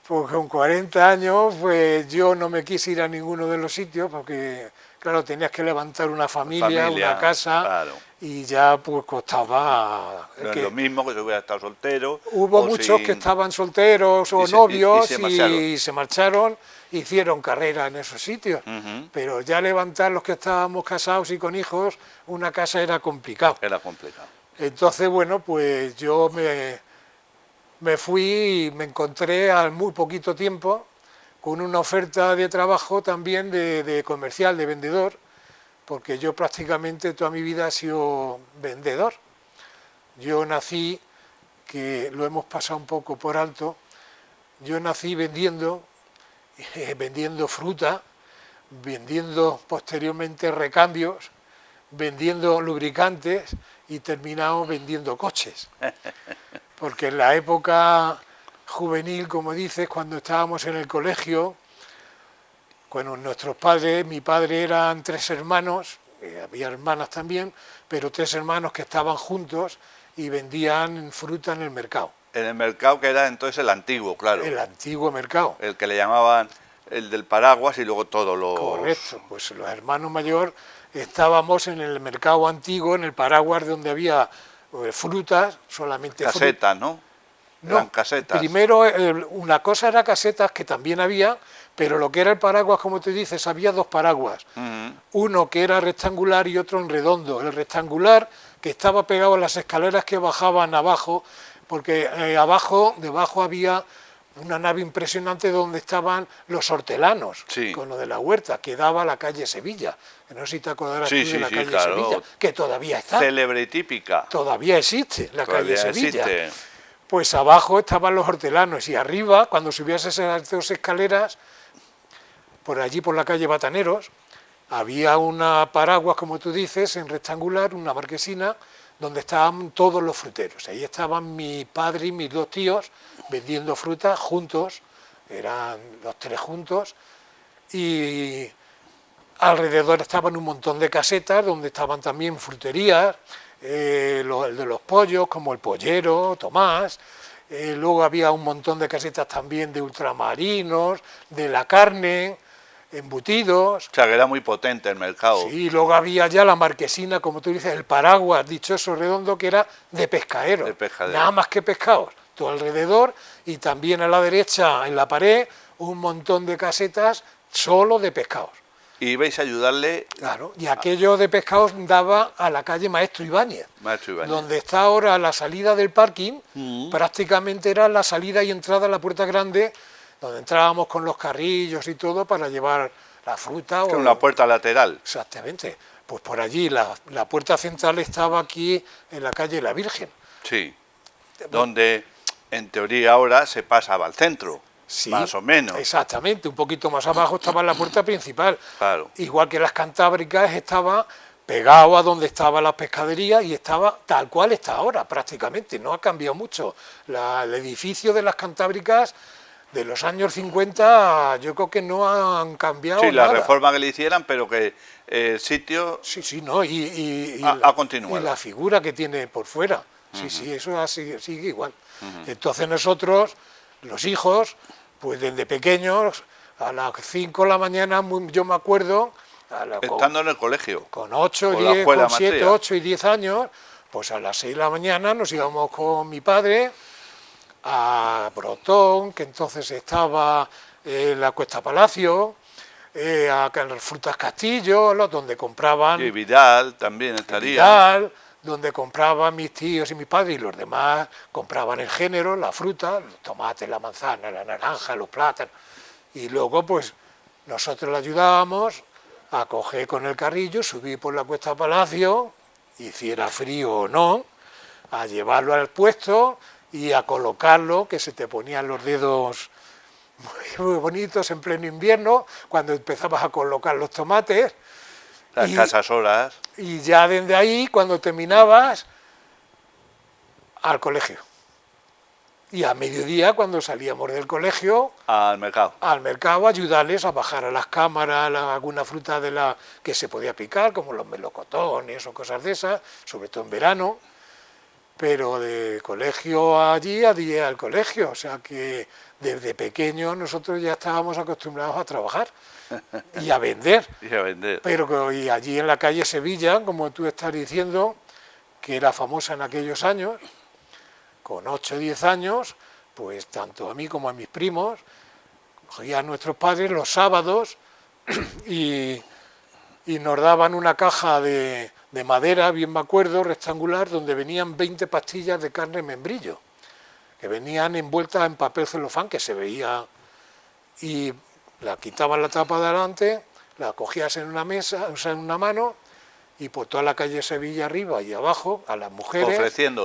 Speaker 3: Pues con 40 años, pues yo no me quise ir a ninguno de los sitios porque, claro, tenías que levantar una familia, una casa,
Speaker 2: claro.
Speaker 3: y ya pues costaba...
Speaker 2: No es lo mismo que si hubiera estado soltero.
Speaker 3: Hubo
Speaker 2: o
Speaker 3: muchos
Speaker 2: sin-
Speaker 3: que estaban solteros o
Speaker 2: y se-
Speaker 3: novios
Speaker 2: y se marcharon.
Speaker 3: y se marcharon, hicieron carrera en esos sitios.
Speaker 2: Ujú.
Speaker 3: Pero ya levantar los que estábamos casados y con hijos, una casa era complicado.
Speaker 2: Era complicado.
Speaker 3: Entonces, bueno, pues yo me fui y me encontré al muy poquito tiempo con una oferta de trabajo también de comercial, de vendedor, porque yo prácticamente toda mi vida he sido vendedor. Yo nací, que lo hemos pasado un poco por alto, yo nací vendiendo fruta, vendiendo posteriormente recambios, vendiendo lubricantes y terminado vendiendo coches. Porque en la época juvenil, como dices, cuando estábamos en el colegio, cuando nuestros padres, mi padre eran 3 hermanos, había hermanas también, pero 3 hermanos que estaban juntos y vendían fruta en el mercado.
Speaker 2: En el mercado, que era entonces el antiguo, claro.
Speaker 3: El antiguo mercado.
Speaker 2: El que le llamaban el del paraguas y luego todos los...
Speaker 3: Correcto, pues los hermanos mayores estábamos en el mercado antiguo, en el paraguas donde había frutas, solamente
Speaker 2: Casetas, ¿no?
Speaker 3: No,
Speaker 2: Eran casetas.
Speaker 3: primero una cosa era casetas, que también había, pero lo que era el paraguas, como te dices, había 2 paraguas.
Speaker 2: Ujú.
Speaker 3: Uno que era rectangular y otro en redondo. El rectangular, que estaba pegado a las escaleras que bajaban abajo, porque debajo había una nave impresionante donde estaban los hortelanos,
Speaker 2: Sí.
Speaker 3: con lo de la huerta, que daba a la calle Sevilla. Que no sé si te acordarás
Speaker 2: Sí,
Speaker 3: tú de
Speaker 2: sí,
Speaker 3: la
Speaker 2: sí,
Speaker 3: calle
Speaker 2: claro.
Speaker 3: Sevilla, que todavía está.
Speaker 2: Célebre y típica.
Speaker 3: Todavía existe la
Speaker 2: Todavía
Speaker 3: calle Sevilla.
Speaker 2: existe.
Speaker 3: Pues abajo estaban los hortelanos y arriba, cuando subías esas 2 escaleras, por allí por la calle Bataneros, había una paraguas, como tú dices, en rectangular, una marquesina, donde estaban todos los fruteros. Ahí estaban mi padre y mis 2 tíos vendiendo fruta juntos, eran los 3 juntos, y alrededor estaban un montón de casetas donde estaban también fruterías, el de los pollos, como el pollero, Tomás. Luego había un montón de casetas también de ultramarinos, de la carne, embutidos.
Speaker 2: O sea, que era muy potente el mercado.
Speaker 3: Sí, y luego había ya la marquesina, como tú dices, el paraguas dichoso redondo, que era de pescaderos.
Speaker 2: De pescadero.
Speaker 3: Nada más que pescados, todo alrededor, y también a la derecha, en la pared, un montón de casetas solo de pescados.
Speaker 2: Y ibais a ayudarle,
Speaker 3: Claro, y aquello de pescados daba a la calle Maestro Ibáñez,
Speaker 2: maestro Ibáñez.
Speaker 3: donde está ahora la salida del parking,
Speaker 2: Mm.
Speaker 3: prácticamente era la salida y entrada a la puerta grande, donde entrábamos con los carrillos y todo para llevar la fruta.
Speaker 2: Que una puerta lateral.
Speaker 3: Exactamente, pues por allí la puerta central estaba aquí en la calle La Virgen.
Speaker 2: Sí. Donde, en teoría, ahora se pasaba al centro.
Speaker 3: Sí,
Speaker 2: Más o menos.
Speaker 3: Exactamente, un poquito más abajo estaba la puerta principal.
Speaker 2: Claro.
Speaker 3: Igual que las Cantábricas estaba pegado a donde estaban las pescaderías y estaba tal cual está ahora prácticamente, no ha cambiado mucho. El edificio de las Cantábricas de los años 50 yo creo que no han cambiado
Speaker 2: Sí, la
Speaker 3: nada.
Speaker 2: reforma que le hicieran, pero que el sitio
Speaker 3: Sí, sí, no, y
Speaker 2: ha continuado.
Speaker 3: y la figura que tiene por fuera. Sí, sí, eso sigue igual. Entonces nosotros, los hijos, pues desde pequeños, a las 5 de la mañana, yo me acuerdo,
Speaker 2: estando en el colegio.
Speaker 3: con 8,
Speaker 2: o la
Speaker 3: 10,
Speaker 2: escuela
Speaker 3: con 7,
Speaker 2: maestría.
Speaker 3: 8 y 10 años, pues a las 6 de la mañana nos íbamos con mi padre a Brotón, que entonces estaba en la Cuesta Palacio, a las Frutas Castillo, donde compraban
Speaker 2: Y Vidal también estaría.
Speaker 3: Vidal, donde compraban mis tíos y mis padres, y los demás compraban el género, la fruta, los tomates, la manzana, la naranja, los plátanos, y luego pues nosotros le ayudábamos a coger con el carrillo, subir por la Cuesta Palacio, hiciera frío o no, a llevarlo al puesto y a colocarlo, que se te ponían los dedos muy bonitos en pleno invierno, cuando empezabas a colocar los tomates.
Speaker 2: Las
Speaker 3: Y-
Speaker 2: casas horas.
Speaker 3: Y ya desde ahí, cuando terminabas, al colegio. Y a mediodía, cuando salíamos del colegio,
Speaker 2: Al mercado.
Speaker 3: al mercado, ayudarles a bajar a las cámaras alguna fruta de la que se podía picar, como los melocotones o cosas de esas, sobre todo en verano. pero de colegio allí al colegio, o sea que desde pequeños nosotros ya estábamos acostumbrados a trabajar y a vender.
Speaker 2: Y a vender.
Speaker 3: Pero y allí en la calle Sevilla, como tú estás diciendo, que era famosa en aquellos años, con 8 o 10 años, pues tanto a mí como a mis primos, cogían nuestros padres los sábados y nos daban una caja de madera, bien me acuerdo, rectangular, donde venían 20 pastillas de carne membrillo, que venían envueltas en papel celofán, que se veía, y la quitaban la tapa de adelante, la cogías en una mesa, o sea, en una mano, y por toda la calle Sevilla arriba y abajo, a las mujeres,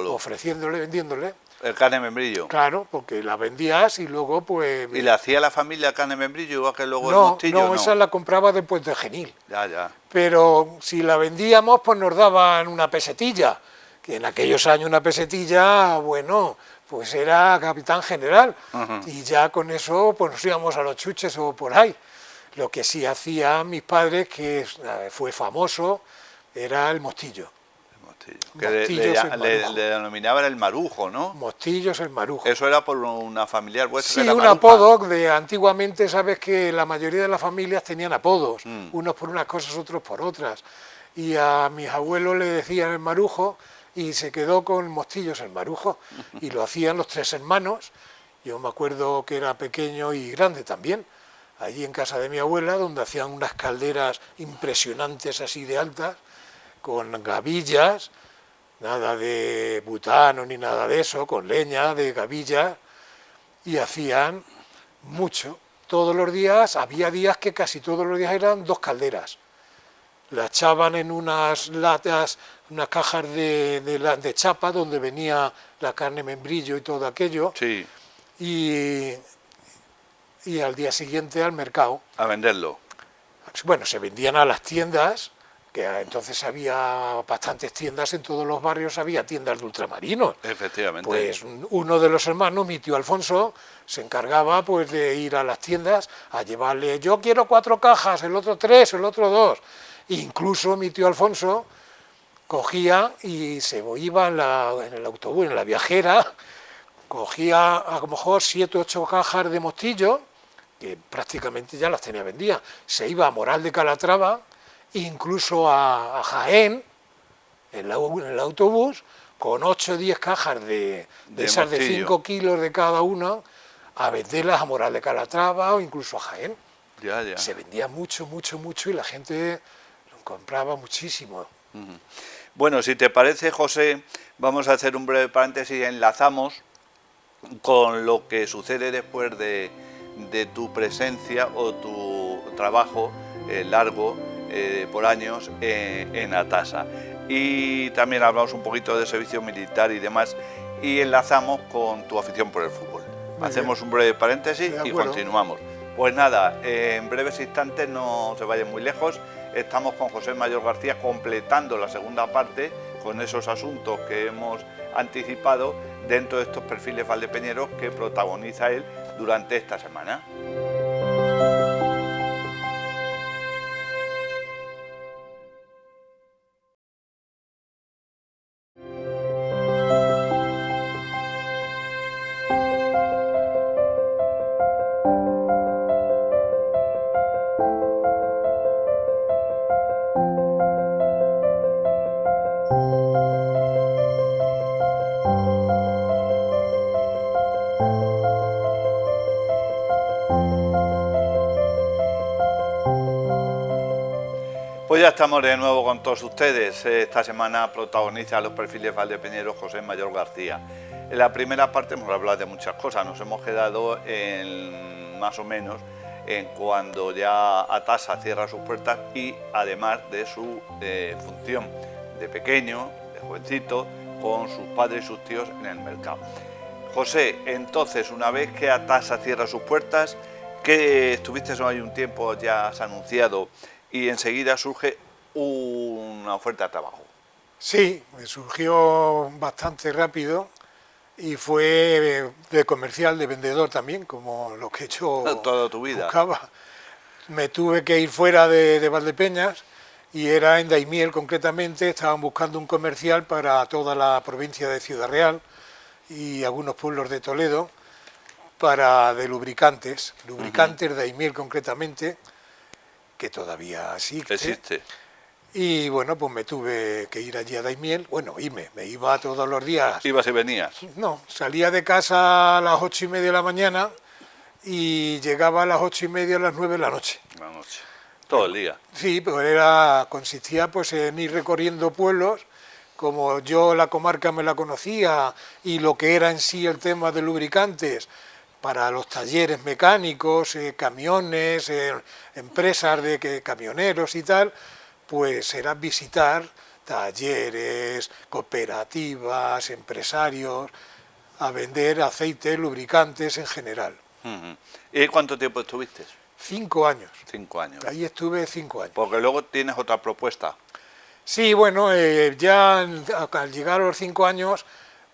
Speaker 3: ofreciéndole, vendiéndole.
Speaker 2: El carne membrillo.
Speaker 3: Claro, porque la vendías y luego pues...
Speaker 2: ¿Y la hacía la familia carne membrillo igual que luego
Speaker 3: no,
Speaker 2: el mostillo?
Speaker 3: No, esa la compraba después de Genil.
Speaker 2: Ya.
Speaker 3: Pero si la vendíamos, pues nos daban una pesetilla, que en aquellos años una pesetilla, bueno, pues era capitán general, y ya con eso pues nos íbamos a los chuches o por ahí. Lo que sí hacían mis padres, que fue famoso, era el mostillo.
Speaker 2: Que le denominaban el marujo, ¿no?
Speaker 3: Mostillos el marujo.
Speaker 2: Eso era por una familiar vuestra.
Speaker 3: Sí,
Speaker 2: que era
Speaker 3: un
Speaker 2: maruja.
Speaker 3: apodo de antiguamente, sabes que la mayoría de las familias tenían apodos, unos por unas cosas, otros por otras. Y a mis abuelos le decían el marujo y se quedó con Mostillos el marujo. Y lo hacían los 3 hermanos. Yo me acuerdo que era pequeño y grande también. Allí en casa de mi abuela, donde hacían unas calderas impresionantes así de altas, con gavillas, nada de butano ni nada de eso, con leña de gavillas, y hacían mucho. Todos los días, había días que casi todos los días eran 2 calderas. La echaban en unas latas, unas cajas de chapa, donde venía la carne membrillo y todo aquello,
Speaker 2: sí.
Speaker 3: y al día siguiente al mercado.
Speaker 2: A venderlo.
Speaker 3: Bueno, se vendían a las tiendas, que entonces había bastantes tiendas en todos los barrios, había tiendas de ultramarinos.
Speaker 2: Efectivamente.
Speaker 3: Pues uno de los hermanos, mi tío Alfonso, se encargaba pues de ir a las tiendas a llevarle, yo quiero 4 cajas, el otro 3, el otro 2. Incluso mi tío Alfonso cogía y se iba en el autobús, en la viajera, cogía a lo mejor 7 o 8 cajas de mostillo, que prácticamente ya las tenía vendidas, se iba a Moral de Calatrava, incluso a Jaén, en el autobús, con 8 o 10 cajas de esas
Speaker 2: mostillo.
Speaker 3: de 5 kilos de cada una, a venderlas a Moral de Calatrava o incluso a Jaén.
Speaker 2: Ya.
Speaker 3: Se vendía mucho y la gente lo compraba muchísimo.
Speaker 2: Bueno, si te parece, José, vamos a hacer un breve paréntesis y enlazamos con lo que sucede después de tu presencia o tu trabajo largo por años en Atasa. Y también hablamos un poquito de servicio militar y demás, y enlazamos con tu afición por el fútbol. Hacemos un breve paréntesis y continuamos. Pues nada, en breves instantes, no se vayan muy lejos, estamos con José Mayor García completando la segunda parte con esos asuntos que hemos anticipado dentro de estos perfiles valdepeñeros que protagoniza él durante esta semana. Pues ya estamos de nuevo con todos ustedes. Esta semana protagoniza los perfiles valdepeñeros José Mayor García. En la primera parte hemos hablado de muchas cosas, nos hemos quedado en más o menos en cuando ya Atasa cierra sus puertas y además de su función de pequeño, de jovencito, con sus padres y sus tíos en el mercado. José, entonces, una vez que Atasa cierra sus puertas, que estuviste ahí un tiempo, ya has anunciado, y enseguida surge una oferta de trabajo.
Speaker 3: Sí, me surgió bastante rápido y fue de comercial, de vendedor también, como lo que yo
Speaker 2: toda tu vida
Speaker 3: buscaba. Me tuve que ir fuera de Valdepeñas y era en Daimiel concretamente. Estaban buscando un comercial para toda la provincia de Ciudad Real y algunos pueblos de Toledo, de lubricantes, Daimiel concretamente, que todavía
Speaker 2: Existe.
Speaker 3: Y bueno, pues me tuve que ir allí a Daimiel. Bueno, me iba todos los días.
Speaker 2: ¿Ibas y venías?
Speaker 3: No, salía de casa a las 8:30 de la mañana y llegaba a las 8:30 a las 9 de la noche.
Speaker 2: La noche. Todo el día.
Speaker 3: Sí, pero consistía pues en ir recorriendo pueblos. Como yo la comarca me la conocía y lo que era en sí el tema de lubricantes para los talleres mecánicos, camiones, empresas de camioneros y tal, pues era visitar talleres, cooperativas, empresarios, a vender aceite, lubricantes en general.
Speaker 2: ¿Y cuánto tiempo estuviste?
Speaker 3: 5 años.
Speaker 2: 5 años.
Speaker 3: Ahí estuve 5 años.
Speaker 2: Porque luego tienes otra propuesta.
Speaker 3: Sí, bueno, ya al llegar a los 5 años,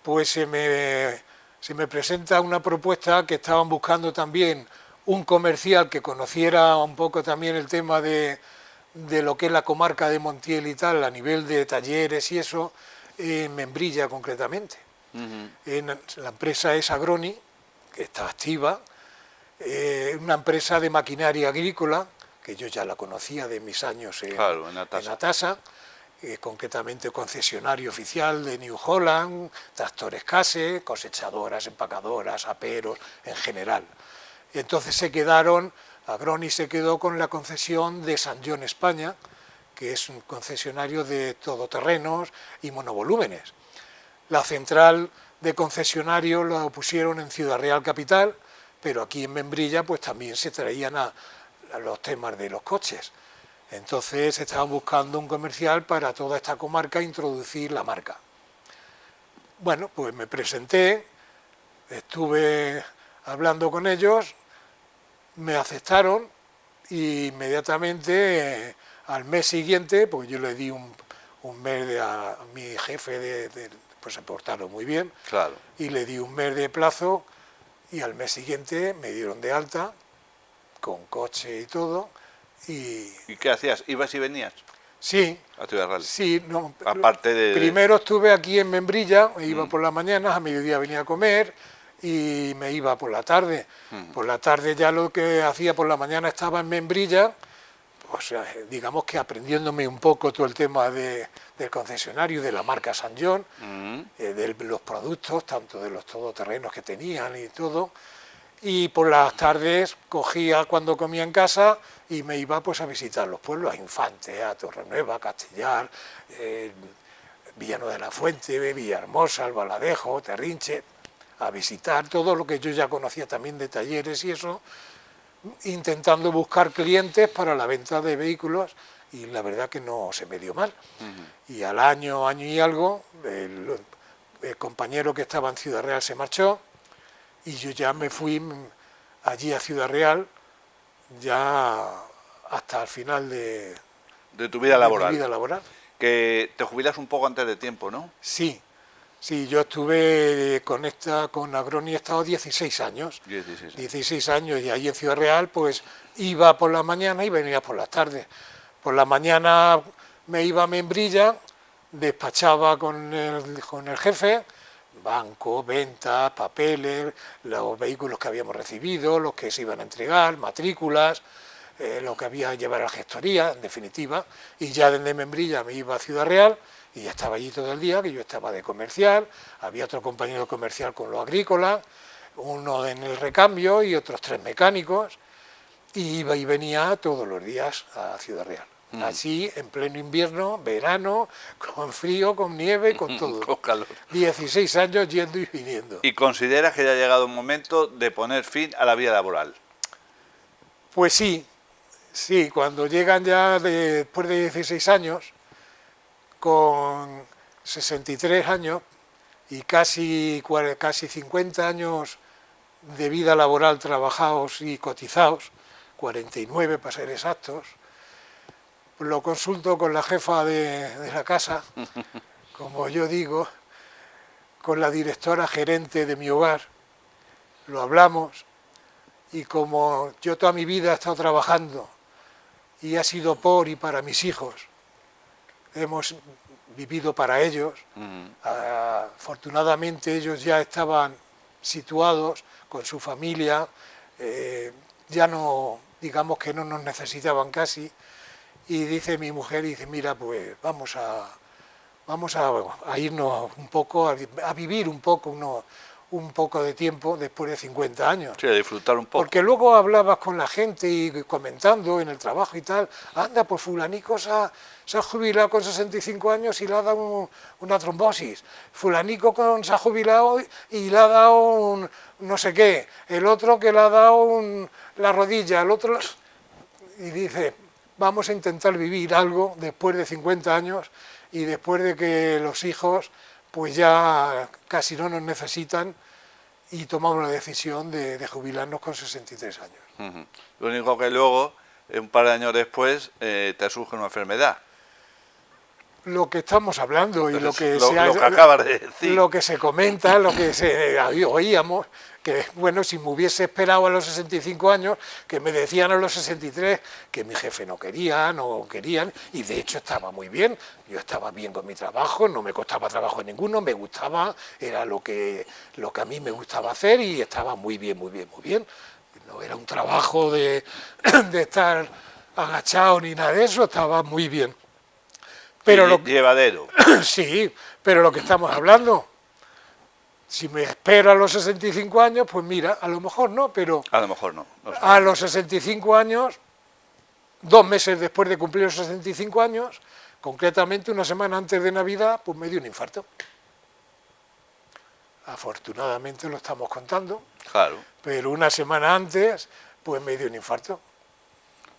Speaker 3: pues se me presenta una propuesta que estaban buscando también un comercial que conociera un poco también el tema de lo que es la comarca de Montiel y tal, a nivel de talleres y eso, en Membrilla concretamente. La empresa es Agroni, que está activa, una empresa de maquinaria agrícola, que yo ya la conocía de mis años en Atasa, concretamente concesionario oficial de New Holland, tractores Case, cosechadoras, empacadoras, aperos, en general. Entonces Agroni se quedó con la concesión de San John España, que es un concesionario de todoterrenos y monovolúmenes. La central de concesionario la pusieron en Ciudad Real Capital, pero aquí en Membrilla pues también se traían a los temas de los coches. Entonces estaban buscando un comercial para toda esta comarca, introducir la marca. Bueno, pues me presenté, estuve hablando con ellos, me aceptaron y inmediatamente al mes siguiente, pues yo le di un mes a mi jefe, pues se portaron muy bien,
Speaker 2: claro,
Speaker 3: y le di un mes de plazo y al mes siguiente me dieron de alta con coche y todo. ¿Y
Speaker 2: qué hacías? ¿Ibas y venías?
Speaker 3: Sí.
Speaker 2: A Ciudad Real.
Speaker 3: Sí, no.
Speaker 2: Aparte de...
Speaker 3: Primero estuve aquí en Membrilla, me iba por las mañanas, a mediodía venía a comer y me iba por la tarde. Por la tarde ya lo que hacía por la mañana estaba en Membrilla, pues digamos que aprendiéndome un poco todo el tema del concesionario, de la marca San John, de los productos, tanto de los todoterrenos que tenían y todo. Y por las tardes cogía cuando comía en casa y me iba pues a visitar los pueblos, a Infante, a Torrenueva, a Castellar, Villanueva de la Fuente, Villahermosa, Albaladejo, Terrinche, a visitar todo lo que yo ya conocía también de talleres y eso, intentando buscar clientes para la venta de vehículos, y la verdad que no se me dio mal. Y al año y algo, el compañero que estaba en Ciudad Real se marchó, y yo ya me fui allí a Ciudad Real, ya hasta el final de
Speaker 2: tu vida laboral.
Speaker 3: Mi vida laboral.
Speaker 2: Que te jubilas un poco antes de tiempo, ¿no?
Speaker 3: Sí, yo estuve con Agroni, he estado 16 años. 16 años, y ahí en Ciudad Real pues iba por la mañana y venía por las tardes. Por la mañana me iba a Membrilla, despachaba con el jefe, banco, ventas, papeles, los vehículos que habíamos recibido, los que se iban a entregar, matrículas, lo que había que llevar a la gestoría, en definitiva, y ya desde Membrilla me iba a Ciudad Real y ya estaba allí todo el día, que yo estaba de comercial, había otro compañero comercial con lo agrícola, uno en el recambio y otros 3 mecánicos, y iba y venía todos los días a Ciudad Real. Así, en pleno invierno, verano, con frío, con nieve, con todo.
Speaker 2: Con calor.
Speaker 3: 16 años yendo y viniendo.
Speaker 2: ¿Y consideras que ya ha llegado un momento de poner fin a la vida laboral?
Speaker 3: Pues sí, cuando llegan ya después de 16 años, con 63 años y casi 50 años de vida laboral trabajados y cotizados, 49 para ser exactos, lo consulto con la jefa de la casa, como yo digo, con la directora gerente de mi hogar, lo hablamos, y como yo toda mi vida he estado trabajando y ha sido por y para mis hijos, hemos vivido para ellos. Afortunadamente ellos ya estaban situados con su familia, ya no, digamos que no nos necesitaban casi, y dice mi mujer, dice, mira, pues vamos a irnos un poco, a vivir un poco de tiempo después de 50 años.
Speaker 2: Sí, a disfrutar un poco.
Speaker 3: Porque luego hablabas con la gente y comentando en el trabajo y tal, anda, pues fulanico se ha jubilado con 65 años y le ha dado una trombosis, fulanico se ha jubilado y le ha dado un no sé qué, el otro que le ha dado la rodilla, el otro... Y dice, vamos a intentar vivir algo después de 50 años y después de que los hijos pues ya casi no nos necesitan, y tomamos la decisión de jubilarnos con 63 años.
Speaker 2: Lo único que luego, un par de años después, te surge una enfermedad.
Speaker 3: Lo que estamos hablando y lo que
Speaker 2: acabas de decir.
Speaker 3: Lo que se comenta, lo que oíamos, que bueno, si me hubiese esperado a los 65 años, que me decían a los 63 que mi jefe no querían, y de hecho estaba muy bien, yo estaba bien con mi trabajo, no me costaba trabajo ninguno, me gustaba, era lo que a mí me gustaba hacer y estaba muy bien, muy bien, muy bien. No era un trabajo de estar agachado ni nada de eso, estaba muy bien. Pero
Speaker 2: llevadero.
Speaker 3: Sí, pero lo que estamos hablando, si me espero a los 65 años, pues mira, a lo mejor no, pero...
Speaker 2: A lo mejor no.
Speaker 3: A los 65 años, 2 meses después de cumplir los 65 años, concretamente una semana antes de Navidad, pues me dio un infarto. Afortunadamente lo estamos contando,
Speaker 2: claro.
Speaker 3: Pero una semana antes, pues me dio un infarto,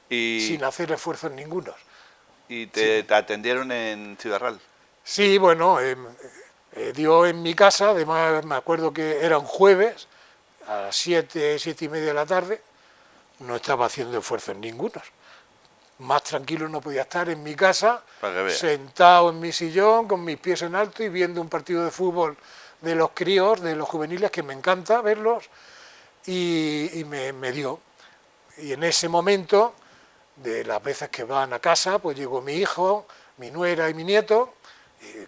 Speaker 3: sin hacer esfuerzos ningunos.
Speaker 2: ¿Y te atendieron en Ciudad Real?
Speaker 3: Sí, bueno, dio en mi casa, además me acuerdo que era un jueves, a las 7:30 de la tarde, no estaba haciendo esfuerzos ningunos. Más tranquilo no podía estar en mi casa, sentado en mi sillón, con mis pies en alto y viendo un partido de fútbol de los críos, de los juveniles, que me encanta verlos, y me dio. Y en ese momento, de las veces que van a casa, pues llegó mi hijo, mi nuera y mi nieto.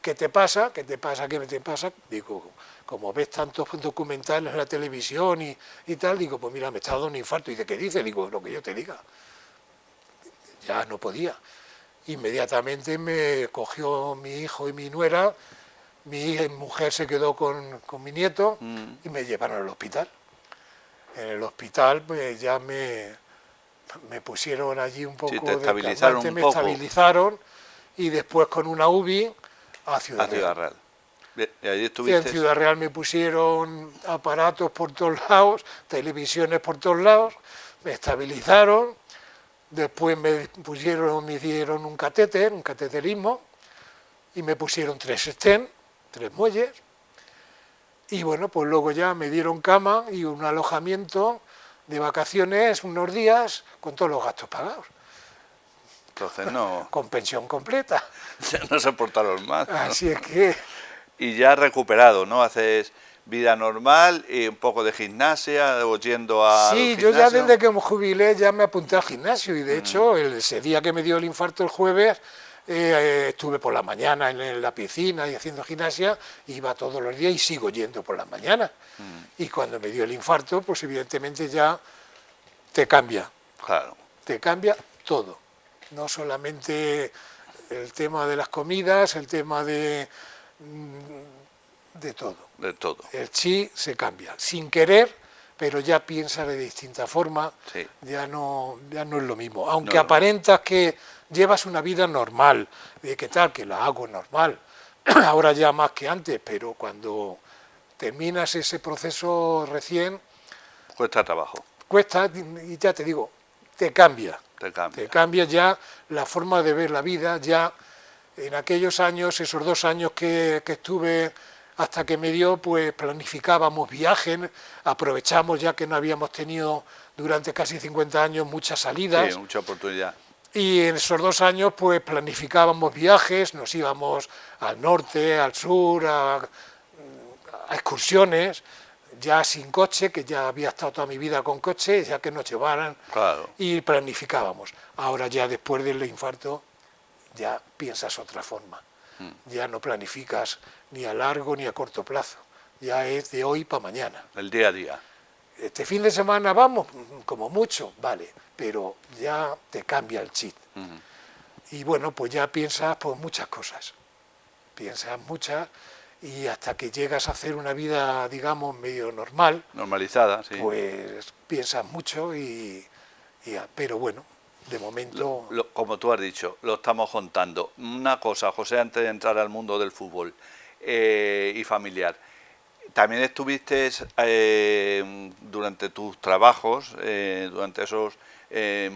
Speaker 3: ¿Qué te pasa? ¿Qué te pasa? ¿Qué te pasa? Digo, como ves tantos documentales en la televisión y tal, digo, pues mira, me está dando un infarto. Y dice, ¿qué dice? Digo, lo que yo te diga. Ya no podía. Inmediatamente me cogió mi hijo y mi nuera, mi mujer se quedó con mi nieto y me llevaron al hospital. En el hospital pues ya me pusieron allí un poco
Speaker 2: sí, te estabilizaron un
Speaker 3: me
Speaker 2: poco.
Speaker 3: Estabilizaron, y después con una UBI a Ciudad Real.
Speaker 2: ¿Y allí estuviste?
Speaker 3: En Ciudad Real me pusieron aparatos por todos lados, televisiones por todos lados, me estabilizaron, después me dieron un cateterismo, y me pusieron 3 stents, 3 muelles, y bueno, pues luego ya me dieron cama y un alojamiento de vacaciones unos días con todos los gastos pagados.
Speaker 2: Entonces no...
Speaker 3: Con pensión completa.
Speaker 2: No se portaron mal, ¿no?
Speaker 3: Así es que...
Speaker 2: Y ya recuperado, ¿no? Haces vida normal y un poco de gimnasia, o yendo a...
Speaker 3: Sí, yo ya desde que me jubilé ya me apunté al gimnasio, y de hecho ese día que me dio el infarto el jueves, estuve por la mañana en la piscina y haciendo gimnasia, iba todos los días y sigo yendo por las mañanas. Y cuando me dio el infarto, pues evidentemente ya te cambia.
Speaker 2: Claro.
Speaker 3: Te cambia todo. No solamente el tema de las comidas, el tema de todo.
Speaker 2: De todo.
Speaker 3: El chi se cambia, sin querer, pero ya piensa de distinta forma,
Speaker 2: sí.
Speaker 3: ya no es lo mismo. Aunque aparentas que llevas una vida normal, de que tal, que la hago normal, ahora ya más que antes, pero cuando terminas ese proceso recién...
Speaker 2: Cuesta trabajo.
Speaker 3: Cuesta, y ya te digo, te cambia.
Speaker 2: Te
Speaker 3: cambia ya la forma de ver la vida. Ya en aquellos años, esos 2 años que estuve hasta que me dio, pues planificábamos viajes, aprovechamos ya que no habíamos tenido durante casi 50 años muchas salidas.
Speaker 2: Sí, mucha oportunidad.
Speaker 3: Y en esos 2 años pues planificábamos viajes, nos íbamos al norte, al sur, a excursiones, ya sin coche, que ya había estado toda mi vida con coche, ya que nos llevaran,
Speaker 2: claro.
Speaker 3: Y planificábamos. Ahora ya después del infarto ya piensas otra forma. Ya no planificas ni a largo ni a corto plazo. Ya es de hoy para mañana.
Speaker 2: El día a día.
Speaker 3: Este fin de semana vamos, como mucho, vale, pero ya te cambia el chip. Y bueno, pues ya piensas pues muchas cosas. Piensas muchas y hasta que llegas a hacer una vida, digamos, medio normal,
Speaker 2: Normalizada, sí.
Speaker 3: pues piensas mucho pero bueno, de momento...
Speaker 2: Como tú has dicho, lo estamos contando. Una cosa, José, antes de entrar al mundo del fútbol y familiar. También estuviste durante tus trabajos, durante esos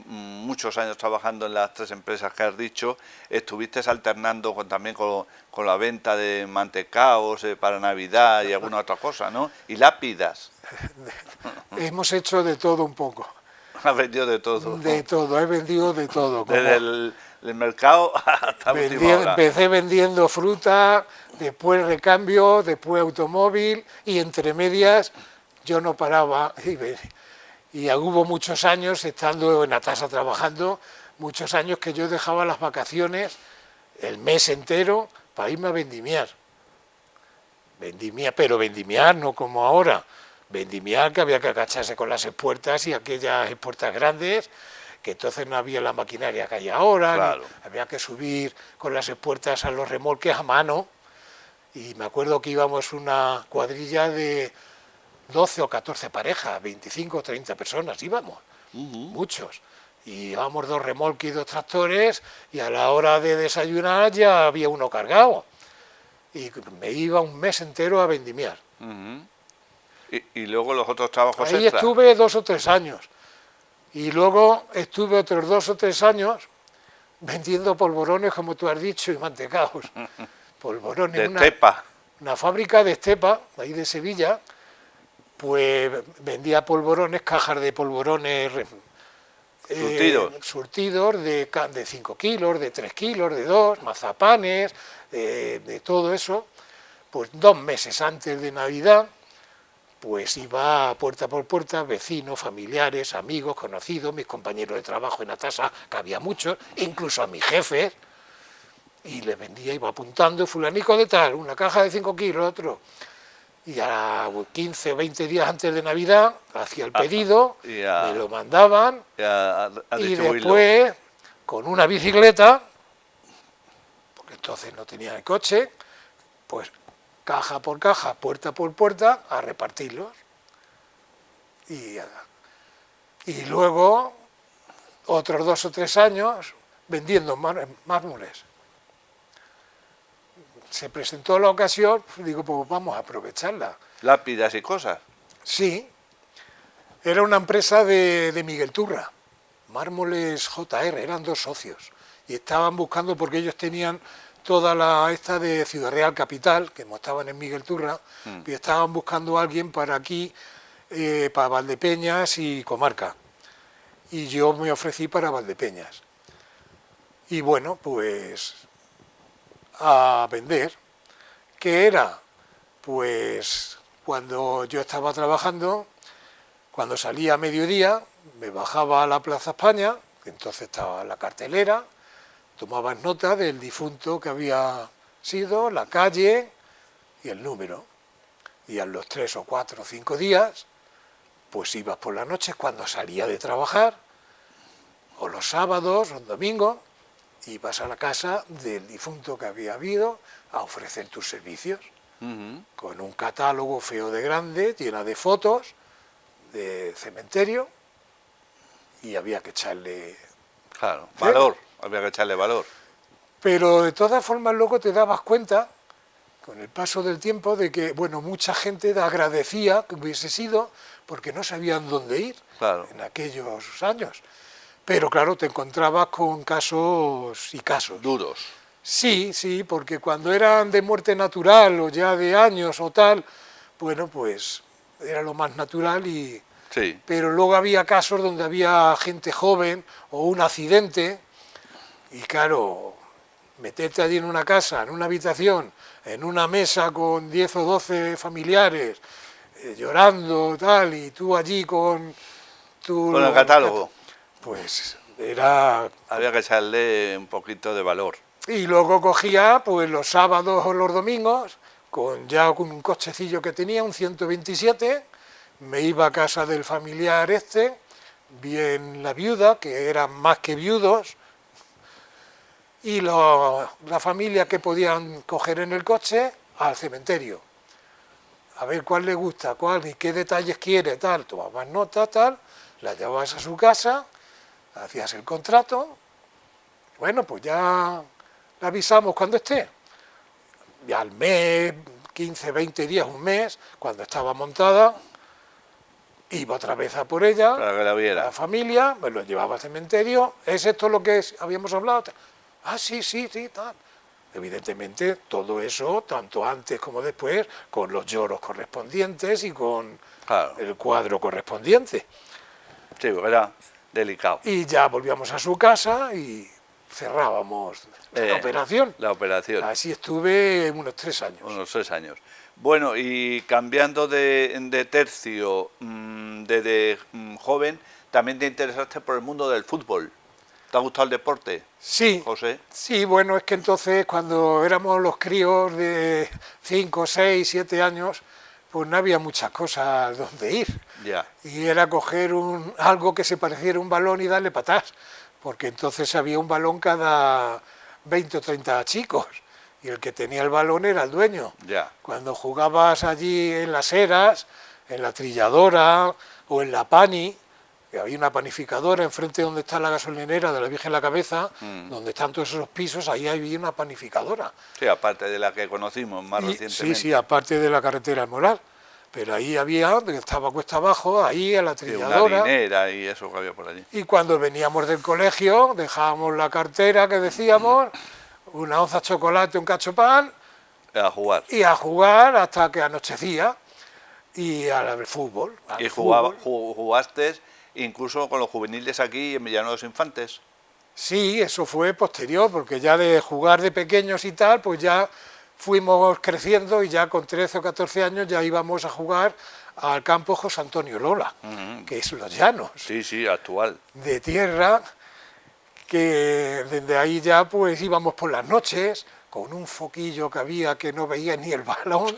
Speaker 2: muchos años trabajando en las 3 empresas que has dicho, estuviste alternando también con la venta de mantecaos para Navidad y alguna otra cosa, ¿no? Y lápidas.
Speaker 3: Hemos hecho de todo un poco.
Speaker 2: Has vendido de todo.
Speaker 3: De todo, he vendido de todo.
Speaker 2: Desde el mercado hasta última hora.
Speaker 3: Empecé vendiendo fruta, después recambio, después automóvil y entre medias yo no paraba. Y hubo muchos años, estando en Atasa trabajando, muchos años que yo dejaba las vacaciones, el mes entero, para irme a vendimiar. Pero vendimiar no como ahora. Vendimiar que había que agacharse con las espuertas y aquellas espuertas grandes, que entonces no había la maquinaria que hay ahora,
Speaker 2: claro.
Speaker 3: Había que subir con las espuertas a los remolques a mano, y me acuerdo que íbamos una cuadrilla de 12 o 14 parejas, 25 o 30 personas íbamos, muchos, y íbamos 2 remolques y 2 tractores, y a la hora de desayunar ya había uno cargado, y me iba un mes entero a vendimiar.
Speaker 2: Y luego los otros trabajos
Speaker 3: Ahí
Speaker 2: extra.
Speaker 3: estuve 2 o 3 años. Y luego estuve otros 2 o 3 años vendiendo polvorones, como tú has dicho, y mantecaos. Polvorones.
Speaker 2: De Estepa.
Speaker 3: Una fábrica de Estepa, ahí de Sevilla, pues vendía polvorones, cajas de polvorones surtidos de 5 kilos, de 3 kilos, de 2, mazapanes, de todo eso. Pues 2 meses antes de Navidad, pues iba puerta por puerta, vecinos, familiares, amigos, conocidos, mis compañeros de trabajo en Atasa, que había muchos, incluso a mis jefes, y les vendía, iba apuntando, fulanico de tal, una caja de 5 kilos, otro. Y a 15 o 20 días antes de Navidad hacía el pedido, me lo mandaban, y después, con una bicicleta, porque entonces no tenía el coche, pues caja por caja, puerta por puerta, a repartirlos. Y luego, otros 2 o 3 años, vendiendo mármoles. Se presentó la ocasión, digo, pues vamos a aprovecharla.
Speaker 2: Lápidas y cosas.
Speaker 3: Sí, era una empresa de Miguel Turra, Mármoles JR, eran 2 socios, y estaban buscando, porque ellos tenían toda esta de Ciudad Real Capital, que estaban en Miguel Turra, y estaban buscando a alguien para aquí, para Valdepeñas y comarca. Y yo me ofrecí para Valdepeñas. Y bueno, pues a vender. ¿Qué era? Pues cuando yo estaba trabajando, cuando salía a mediodía, me bajaba a la Plaza España, que entonces estaba la cartelera, tomabas nota del difunto que había sido, la calle y el número. Y a los 3 o 4 o 5 días, pues ibas por la noche cuando salía de trabajar, o los sábados o el domingo, ibas a la casa del difunto que había habido a ofrecer tus servicios, con un catálogo feo de grande, llena de fotos, de cementerio, y había que echarle...
Speaker 2: Claro, valor. Había que echarle valor.
Speaker 3: Pero de todas formas luego te dabas cuenta, con el paso del tiempo, de que bueno, mucha gente agradecía que hubiese sido, porque no sabían dónde ir en aquellos años. Pero claro, te encontrabas con casos y casos.
Speaker 2: Duros.
Speaker 3: Sí, porque cuando eran de muerte natural o ya de años o tal, bueno, pues era lo más natural y...
Speaker 2: Sí.
Speaker 3: Pero luego había casos donde había gente joven o un accidente. Y claro, meterte allí en una casa, en una habitación, en una mesa con 10 o 12 familiares, llorando, tal, y tú allí con tu...
Speaker 2: Con el catálogo.
Speaker 3: Pues era...
Speaker 2: Había que echarle un poquito de valor.
Speaker 3: Y luego cogía pues los sábados o los domingos, con un cochecillo que tenía, un 127, me iba a casa del familiar bien la viuda, que eran más que viudos, y la familia que podían coger en el coche al cementerio. A ver cuál le gusta, cuál y qué detalles quiere, tal, tomabas nota, tal, la llevabas a su casa, hacías el contrato, bueno, pues ya le avisamos cuando esté. Y al mes, 15, 20 días, un mes, cuando estaba montada, iba otra vez a por ella,
Speaker 2: Para que la viera.
Speaker 3: la familia, me lo llevaba al cementerio, ¿es esto lo que habíamos hablado? Ah, sí, tal. Evidentemente, todo eso, tanto antes como después, con los lloros correspondientes y con
Speaker 2: Claro.
Speaker 3: el cuadro correspondiente.
Speaker 2: Sí, era delicado.
Speaker 3: Y ya volvíamos a su casa y cerrábamos la operación.
Speaker 2: La operación.
Speaker 3: Así estuve unos 3 años.
Speaker 2: Unos 3 años. Bueno, y cambiando de tercio, desde joven, también te interesaste por el mundo del fútbol. ¿Te ha gustado el deporte,
Speaker 3: Sí,
Speaker 2: José?
Speaker 3: sí, bueno, es que entonces cuando éramos los críos de 5, 6, 7 años, pues no había muchas cosas donde ir.
Speaker 2: Ya.
Speaker 3: Y era coger algo que se pareciera a un balón y darle patas, porque entonces había un balón cada 20 o 30 chicos, y el que tenía el balón era el dueño.
Speaker 2: Ya.
Speaker 3: Cuando jugabas allí en las eras, en la trilladora o en la pani, que había una panificadora enfrente donde está la gasolinera de la Virgen de la Cabeza, donde están todos esos pisos, ahí había una panificadora.
Speaker 2: Sí, aparte de la que conocimos más recientemente.
Speaker 3: Sí, aparte de la carretera del Moral. Pero ahí había, que estaba cuesta abajo, ahí a la
Speaker 2: Sí,
Speaker 3: trilladora.
Speaker 2: una harinera y eso que había por allí.
Speaker 3: Y cuando veníamos del colegio, dejábamos la cartera que decíamos, una onza de chocolate, un cacho de pan,
Speaker 2: A jugar.
Speaker 3: y a jugar hasta que anochecía, y al fútbol.
Speaker 2: Y jugaste incluso con los juveniles aquí en Villanueva de los Infantes.
Speaker 3: Sí, eso fue posterior, porque ya de jugar de pequeños y tal, pues ya fuimos creciendo y ya con 13 o 14 años ya íbamos a jugar al campo José Antonio Lola, que es Los Llanos,
Speaker 2: Sí, sí, actual.
Speaker 3: de tierra, que desde ahí ya pues íbamos por las noches, con un foquillo que había que no veía ni el balón,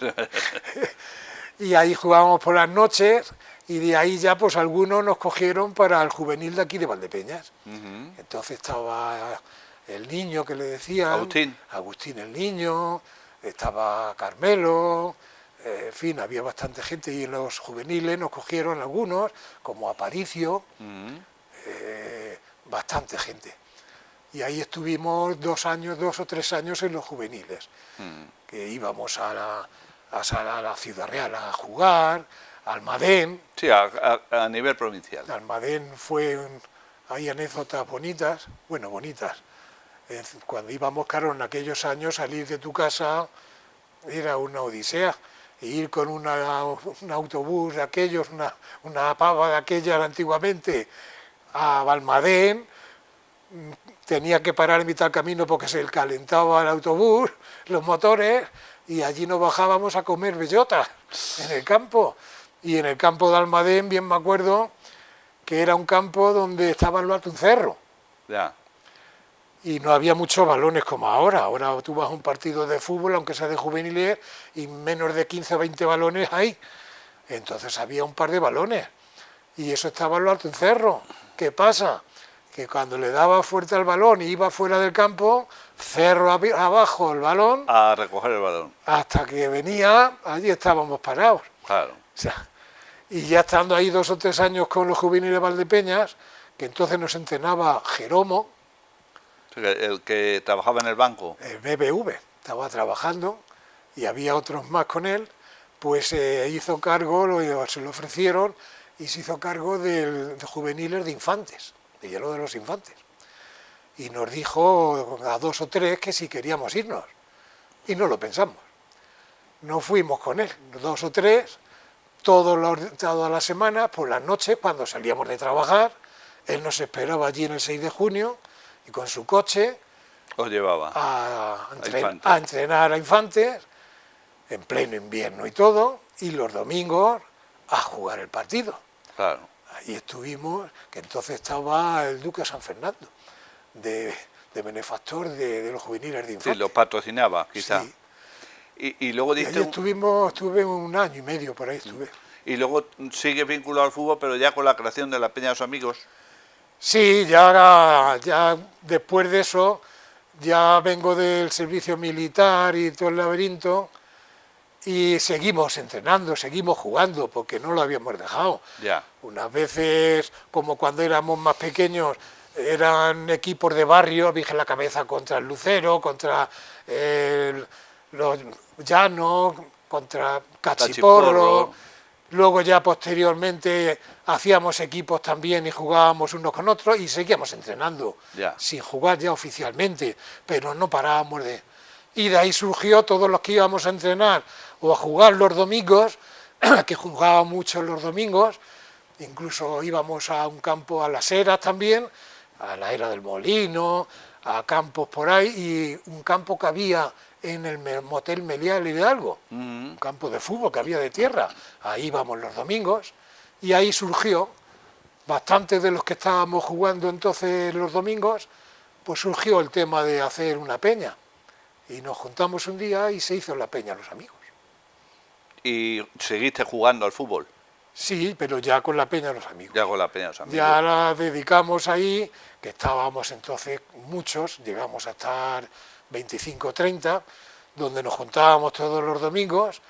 Speaker 3: y ahí jugábamos por las noches, y de ahí ya pues algunos nos cogieron para el juvenil de aquí de Valdepeñas. Entonces estaba el niño que le decían, Agustín el niño, estaba Carmelo, en fin, había bastante gente, y en los juveniles nos cogieron algunos, como Aparicio, bastante gente. Y ahí estuvimos 2 o 3 años en los juveniles, que íbamos a la Ciudad Real a jugar, a Almadén.
Speaker 2: Sí, a nivel provincial.
Speaker 3: Almadén hay anécdotas bonitas, bueno, bonitas. Cuando íbamos, claro, en aquellos años, salir de tu casa era una odisea. E ir con un autobús de aquellos, una pava de aquellas antiguamente, a Almadén, tenía que parar en mitad del camino porque se calentaba el autobús, los motores, y allí nos bajábamos a comer bellotas en el campo. Y en el campo de Almadén, bien me acuerdo, que era un campo donde estaba en lo alto un cerro.
Speaker 2: Ya.
Speaker 3: Y no había muchos balones como ahora. Ahora tú vas a un partido de fútbol, aunque sea de juveniles, y menos de 15 o 20 balones hay. Entonces había un par de balones. Y eso estaba en lo alto un cerro. ¿Qué pasa? Que cuando le daba fuerte al balón y iba fuera del campo, cerro abajo el balón.
Speaker 2: A recoger el balón.
Speaker 3: Hasta que venía, allí estábamos parados.
Speaker 2: Claro.
Speaker 3: O sea, y ya estando ahí 2 o 3 años con los juveniles de Valdepeñas, que entonces nos entrenaba Jeromo,
Speaker 2: El que trabajaba en el banco.
Speaker 3: el BBV, estaba trabajando, y había otros más con él, pues hizo cargo, se lo ofrecieron, y se hizo cargo de juveniles de Infantes, de Hielo de los Infantes. Y nos dijo a 2 o 3 que si queríamos irnos, y no lo pensamos. No fuimos con él, 2 o 3, todas las semanas, por las noches, cuando salíamos de trabajar, él nos esperaba allí en el 6 de junio, y con su coche
Speaker 2: Os llevaba.
Speaker 3: a entrenar a Infantes, en pleno invierno y todo, y los domingos a jugar el partido.
Speaker 2: Claro.
Speaker 3: Ahí estuvimos, que entonces estaba el Duque San Fernando, de de benefactor de los juveniles de
Speaker 2: Sí,
Speaker 3: Infante.
Speaker 2: los patrocinaba, quizá.
Speaker 3: Sí.
Speaker 2: Y luego
Speaker 3: Y
Speaker 2: diste
Speaker 3: allí estuve un año y medio, por ahí estuve.
Speaker 2: y luego sigue vinculado al fútbol, pero ya con la creación de la Peña de los Amigos.
Speaker 3: Sí, ya después de eso, ya vengo del servicio militar y todo el laberinto, y seguimos entrenando, seguimos jugando, porque no lo habíamos dejado.
Speaker 2: Ya,
Speaker 3: Unas veces, como cuando éramos más pequeños, eran equipos de barrio, Virgen la Cabeza contra el Lucero, contra los Llanos, contra Cachiporro.
Speaker 2: Cachiporro.
Speaker 3: Luego ya posteriormente hacíamos equipos también y jugábamos unos con otros y seguíamos entrenando,
Speaker 2: Ya.
Speaker 3: sin jugar ya oficialmente, pero no parábamos de... Y de ahí surgió todos los que íbamos a entrenar o a jugar los domingos, que jugaba mucho los domingos, incluso íbamos a un campo a las Heras también, a la Era del Molino, a campos por ahí, y un campo que había en el Motel Meliá de Hidalgo, un campo de fútbol que había de tierra, ahí íbamos los domingos, y ahí surgió, bastantes de los que estábamos jugando entonces los domingos, pues surgió el tema de hacer una peña, y nos juntamos un día y se hizo la Peña Los Amigos.
Speaker 2: Y seguiste jugando al fútbol,
Speaker 3: Sí, pero ya con la Peña Los Amigos.
Speaker 2: ya con la Peña de los Amigos.
Speaker 3: Ya la dedicamos ahí, que estábamos entonces muchos, llegamos a estar 25 o 30, donde nos juntábamos todos los domingos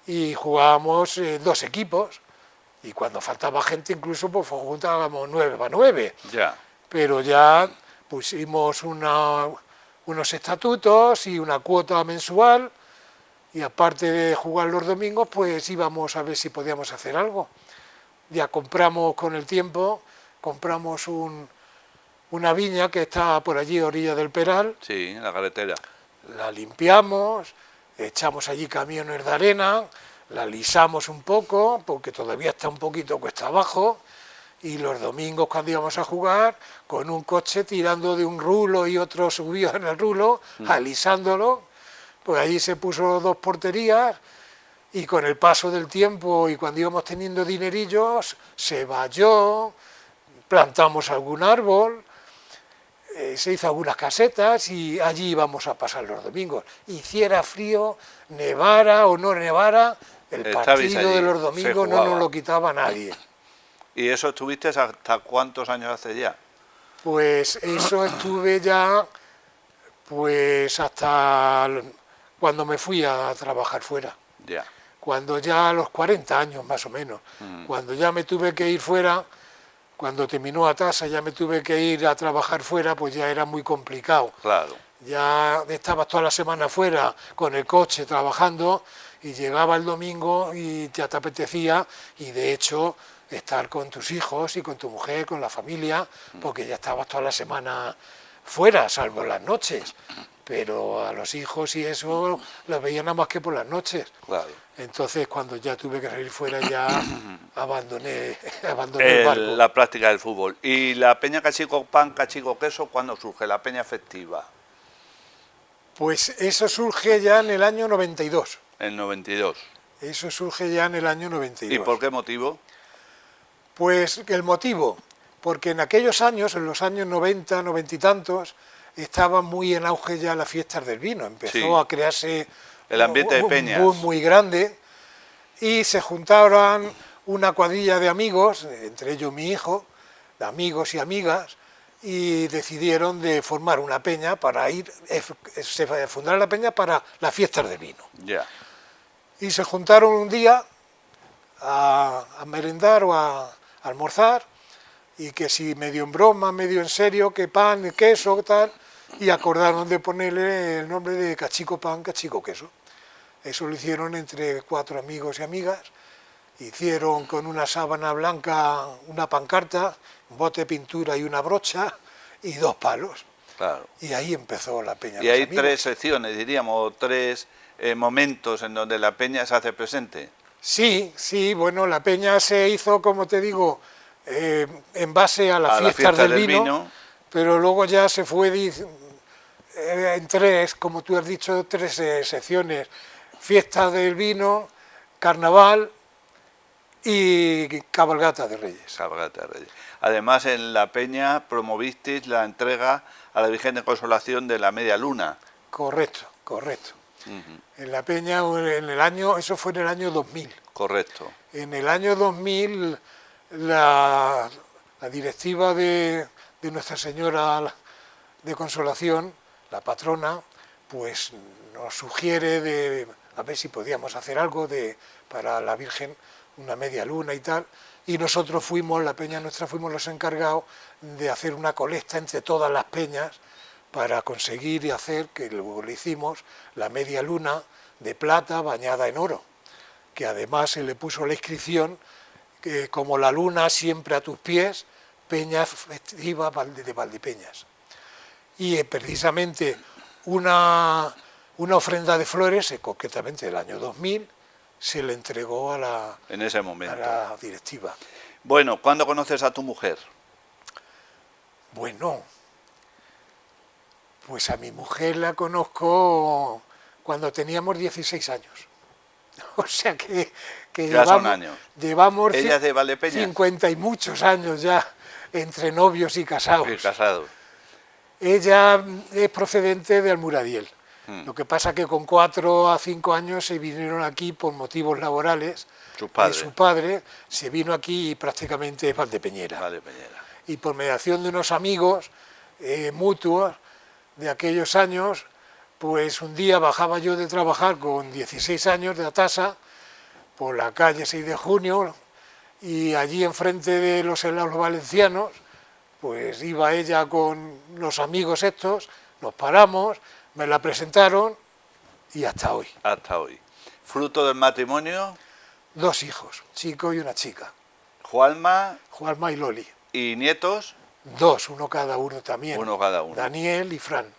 Speaker 3: y jugábamos 2 equipos, y cuando faltaba gente incluso pues juntábamos 9 para 9,
Speaker 2: Ya,
Speaker 3: pero ya pusimos unos estatutos y una cuota mensual, y aparte de jugar los domingos, pues íbamos a ver si podíamos hacer algo. Ya compramos con el tiempo, compramos una viña que está por allí a orilla del Peral,
Speaker 2: sí, en la carretera.
Speaker 3: la limpiamos, echamos allí camiones de arena, la lisamos un poco, porque todavía está un poquito cuesta abajo, y los domingos cuando íbamos a jugar, con un coche tirando de un rulo y otro subido en el rulo, alisándolo, pues allí se puso 2 porterías, y con el paso del tiempo y cuando íbamos teniendo dinerillos, se valló, plantamos algún árbol, se hizo algunas casetas y allí íbamos a pasar los domingos. Hiciera frío, nevara o no nevara, el
Speaker 2: Estabais
Speaker 3: partido
Speaker 2: allí,
Speaker 3: de los
Speaker 2: se
Speaker 3: domingos no
Speaker 2: jugaba.
Speaker 3: nos lo quitaba nadie.
Speaker 2: ¿Y eso estuviste hasta cuántos años hace ya?
Speaker 3: Pues eso estuve ya pues hasta cuando me fui a trabajar fuera.
Speaker 2: Ya.
Speaker 3: Cuando ya a los 40 años más o menos, cuando ya me tuve que ir fuera, cuando terminó Atasa ya me tuve que ir a trabajar fuera, pues ya era muy complicado.
Speaker 2: Claro.
Speaker 3: Ya estabas toda la semana fuera con el coche trabajando y llegaba el domingo y ya te apetecía, y de hecho estar con tus hijos y con tu mujer, con la familia, porque ya estabas toda la semana fuera, salvo las noches. Pero a los hijos y eso los veía nada más que por las noches.
Speaker 2: Claro.
Speaker 3: Entonces cuando ya tuve que salir fuera ya abandoné el barco.
Speaker 2: La práctica del fútbol. ¿Y la Peña Cachico Pan, Cachico Queso, cuándo surge? La Peña efectiva.
Speaker 3: Pues eso surge ya en el año 92.
Speaker 2: En 92.
Speaker 3: Eso surge ya en el año 92.
Speaker 2: ¿Y por qué motivo?
Speaker 3: Pues el motivo, porque en aquellos años, en los años 90, 90 y tantos, estaba muy en auge ya las fiestas del vino. Empezó
Speaker 2: Sí.
Speaker 3: a crearse
Speaker 2: El ambiente de peñas.
Speaker 3: un boom muy grande, y se juntaron una cuadrilla de amigos, entre ellos mi hijo, de amigos y amigas, y decidieron de formar una peña para se fundaron la peña para las fiestas del vino.
Speaker 2: Ya.
Speaker 3: Y se juntaron un día a merendar o a almorzar, y que si medio en broma, medio en serio, que pan, queso, tal, y acordaron de ponerle el nombre de Cachico Pan, Cachico Queso. Eso lo hicieron entre 4 amigos y amigas, hicieron con una sábana blanca una pancarta, un bote de pintura y una brocha, y 2 palos.
Speaker 2: Claro.
Speaker 3: Y ahí empezó la Peña
Speaker 2: Y
Speaker 3: Los
Speaker 2: hay
Speaker 3: Amigos.
Speaker 2: 3 secciones, diríamos, 3 momentos en donde la peña se hace presente.
Speaker 3: Sí, sí, bueno, la peña se hizo, como te digo, en base a las fiestas del vino, pero luego ya se fue en 3, como tú has dicho, 3 secciones: fiesta del vino, carnaval y cabalgata de Reyes.
Speaker 2: Cabalgata de Reyes. Además, en la peña promovisteis la entrega a la Virgen de Consolación de la Media Luna.
Speaker 3: Correcto, correcto.
Speaker 2: Ujú.
Speaker 3: En la peña, en el año, eso fue en el año 2000.
Speaker 2: Correcto.
Speaker 3: En el año 2000 la directiva de Nuestra Señora de Consolación, la patrona, pues nos sugiere de a ver si podíamos hacer algo para la Virgen, una media luna y tal, y nosotros fuimos, la peña nuestra, fuimos los encargados de hacer una colecta entre todas las peñas para conseguir y hacer, que luego lo hicimos, la media luna de plata bañada en oro, que además se le puso la inscripción que como la luna siempre a tus pies, peña festiva de Valdepeñas. Y precisamente una ofrenda de flores, concretamente del año 2000, se le entregó
Speaker 2: en ese momento.
Speaker 3: A la directiva.
Speaker 2: Bueno, ¿cuándo conoces a tu mujer?
Speaker 3: Bueno, pues a mi mujer la conozco cuando teníamos 16 años. O sea que
Speaker 2: ya son años.
Speaker 3: Llevamos
Speaker 2: ¿Ella es de Valdepeñas?
Speaker 3: 50 y muchos años ya entre novios y casados.
Speaker 2: Sí, casados.
Speaker 3: Ella es procedente de Almuradiel. Lo que pasa que con 4 a 5 años se vinieron aquí por motivos laborales. Su padre se vino aquí y prácticamente es valdepeñera.
Speaker 2: Valdepeñera.
Speaker 3: Y por mediación de unos amigos mutuos de aquellos años, pues un día bajaba yo de trabajar con 16 años de Atasa por la calle 6 de Junio y allí enfrente de los helados valencianos, pues iba ella con los amigos estos, nos paramos, me la presentaron y hasta hoy.
Speaker 2: Hasta hoy. ¿Fruto del matrimonio?
Speaker 3: 2 hijos, chico y una chica.
Speaker 2: Juanma.
Speaker 3: Juanma y Loli.
Speaker 2: ¿Y nietos?
Speaker 3: 2, uno cada uno también.
Speaker 2: Uno cada uno.
Speaker 3: Daniel y Fran.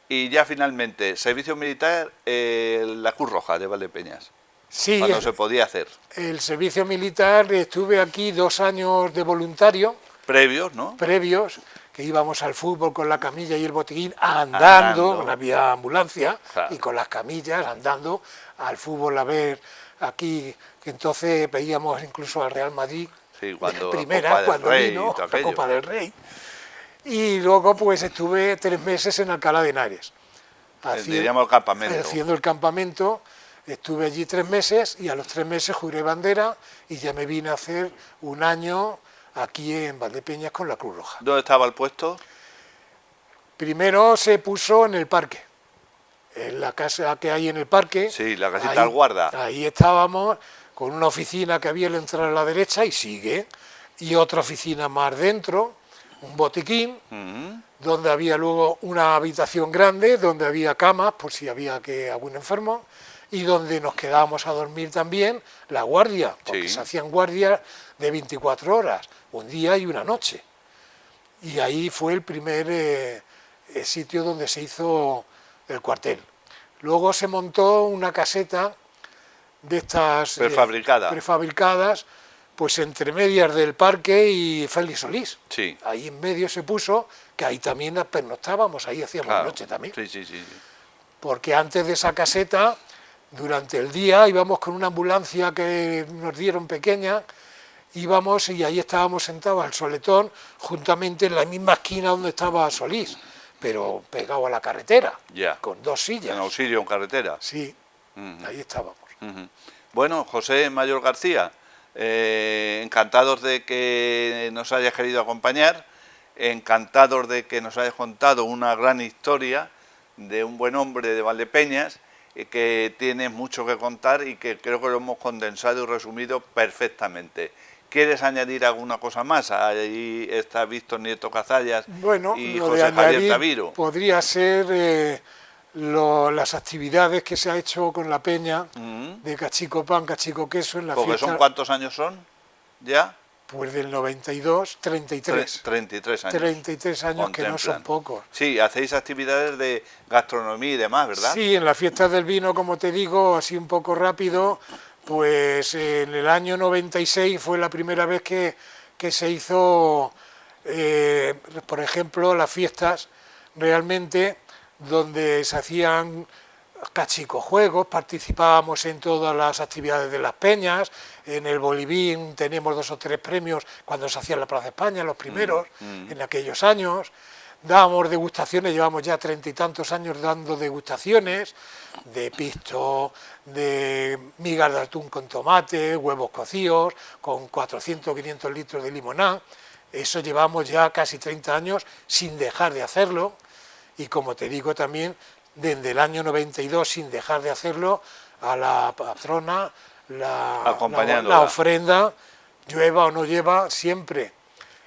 Speaker 2: Y ya finalmente, servicio militar, la Cruz Roja de Valdepeñas.
Speaker 3: Sí.
Speaker 2: Cuando se podía hacer.
Speaker 3: El servicio militar, estuve aquí 2 años de voluntario.
Speaker 2: Previos, ¿no?
Speaker 3: Previos, que íbamos al fútbol con la camilla y el botiquín andando. No había ambulancia, claro. Y con las camillas andando al fútbol a ver aquí, que entonces veíamos incluso al Real Madrid,
Speaker 2: sí, cuando
Speaker 3: primera, cuando vino la Copa del Rey. Y luego pues estuve 3 meses en Alcalá de Henares.
Speaker 2: Diríamos el campamento.
Speaker 3: Haciendo el campamento, estuve allí 3 meses y a los 3 meses juré bandera y ya me vine a hacer un año aquí en Valdepeñas con la Cruz Roja.
Speaker 2: ¿Dónde estaba el puesto?
Speaker 3: Primero se puso en el parque, en la casa que hay en el parque.
Speaker 2: Sí, la casita del guarda.
Speaker 3: Ahí estábamos con una oficina que había al entrar a la derecha y sigue, y otra oficina más dentro, un botiquín, donde había luego una habitación grande, donde había camas por si había algún enfermo, y donde nos quedábamos a dormir también la guardia, porque se hacían guardias de 24 horas, un día y una noche. Y ahí fue el primer sitio donde se hizo el cuartel. Luego se montó una caseta de estas prefabricadas, pues entre medias del parque y Félix Solís.
Speaker 2: Sí.
Speaker 3: Ahí en medio se puso, que ahí también pernoctábamos, ahí hacíamos noche también.
Speaker 2: Sí.
Speaker 3: Porque antes de esa caseta, durante el día íbamos con una ambulancia que nos dieron pequeña, íbamos y ahí estábamos sentados al soletón, juntamente en la misma esquina donde estaba Solís, pero pegado a la carretera, con 2 sillas.
Speaker 2: En auxilio en carretera.
Speaker 3: Sí, ahí estábamos.
Speaker 2: Bueno, José Mayor García, encantados de que nos hayas querido acompañar, encantados de que nos hayas contado una gran historia de un buen hombre de Valdepeñas, que tiene mucho que contar y que creo que lo hemos condensado y resumido perfectamente. ¿Quieres añadir alguna cosa más? Ahí está Víctor Nieto Cazallas y José Javier Taviro.
Speaker 3: Podría ser las actividades que se ha hecho con la peña de Cachico Pan, Cachico Queso en la
Speaker 2: Porque
Speaker 3: fiesta.
Speaker 2: ¿Son cuántos años son ya?
Speaker 3: Pues del 92, 33.
Speaker 2: 33 años.
Speaker 3: 33 años, que no son pocos.
Speaker 2: Sí, hacéis actividades de gastronomía y demás, ¿verdad?
Speaker 3: Sí, en las fiestas del vino, como te digo, así un poco rápido, pues en el año 96 fue la primera vez que se hizo, por ejemplo, las fiestas realmente donde se hacían cachicojuegos, participábamos en todas las actividades de las peñas, en el Bolivín tenemos 2 o 3 premios cuando se hacía en la Plaza España, los primeros, en aquellos años. Dábamos degustaciones, llevamos ya 30 y tantos años dando degustaciones de pisto, de migas de atún con tomate, huevos cocidos, con 400 o 500 litros de limonada. Eso llevamos ya casi 30 años sin dejar de hacerlo, y como te digo también, desde el año 92 sin dejar de hacerlo, a la patrona la ofrenda, llueva o no llueva, siempre.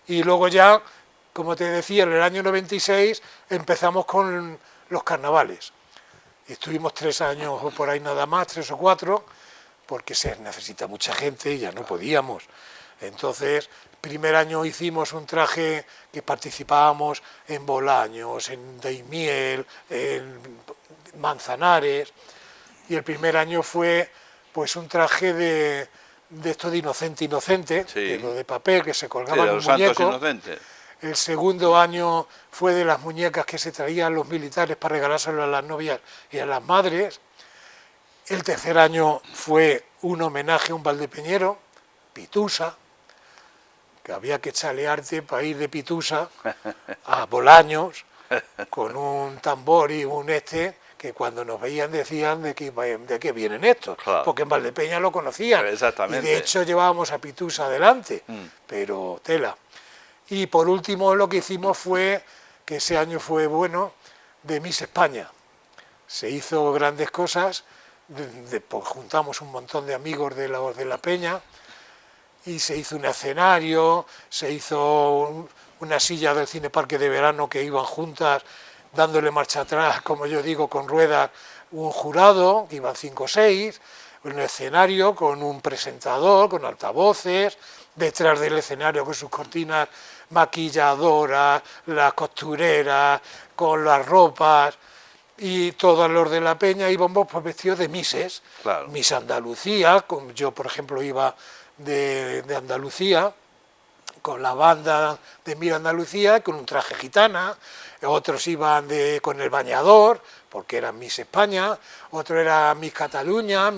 Speaker 3: Y luego ya, como te decía, en el año 96 empezamos con los carnavales. Estuvimos 3 años o por ahí nada más, 3 o 4, porque se necesita mucha gente y ya no podíamos. Entonces, primer año hicimos un traje que participábamos en Bolaños, en Daimiel, en Manzanares, y el primer año fue pues un traje de esto de inocente,
Speaker 2: sí,
Speaker 3: de lo de papel que se colgaba en un
Speaker 2: muñeco.
Speaker 3: inocentes. El segundo año fue de las muñecas que se traían los militares para regalárselo a las novias y a las madres. El tercer año fue un homenaje a un valdepeñero, Pitusa, que había que echarle arte para ir de Pitusa a Bolaños con un tambor y un que cuando nos veían decían de qué vienen estos,
Speaker 2: claro,
Speaker 3: porque en Valdepeña lo conocían.
Speaker 2: Exactamente.
Speaker 3: Y de hecho llevábamos a Pitusa adelante, pero tela. Y por último lo que hicimos fue, que ese año fue bueno, de Miss España. Se hizo grandes cosas, pues juntamos un montón de amigos de la peña, y se hizo un escenario, se hizo una silla del Cine Parque de Verano que iban juntas, dándole marcha atrás, como yo digo, con ruedas, un jurado, que iban 5 o 6, un escenario con un presentador, con altavoces, detrás del escenario con sus cortinas maquilladoras, las costureras, con las ropas, y todos los de la peña íbamos pues vestidos de mises,
Speaker 2: claro,
Speaker 3: Miss Andalucía, yo por ejemplo iba de Andalucía, con la banda de Mira Andalucía, con un traje gitana, otros iban con el bañador, porque eran Miss España, otro era Miss Cataluña,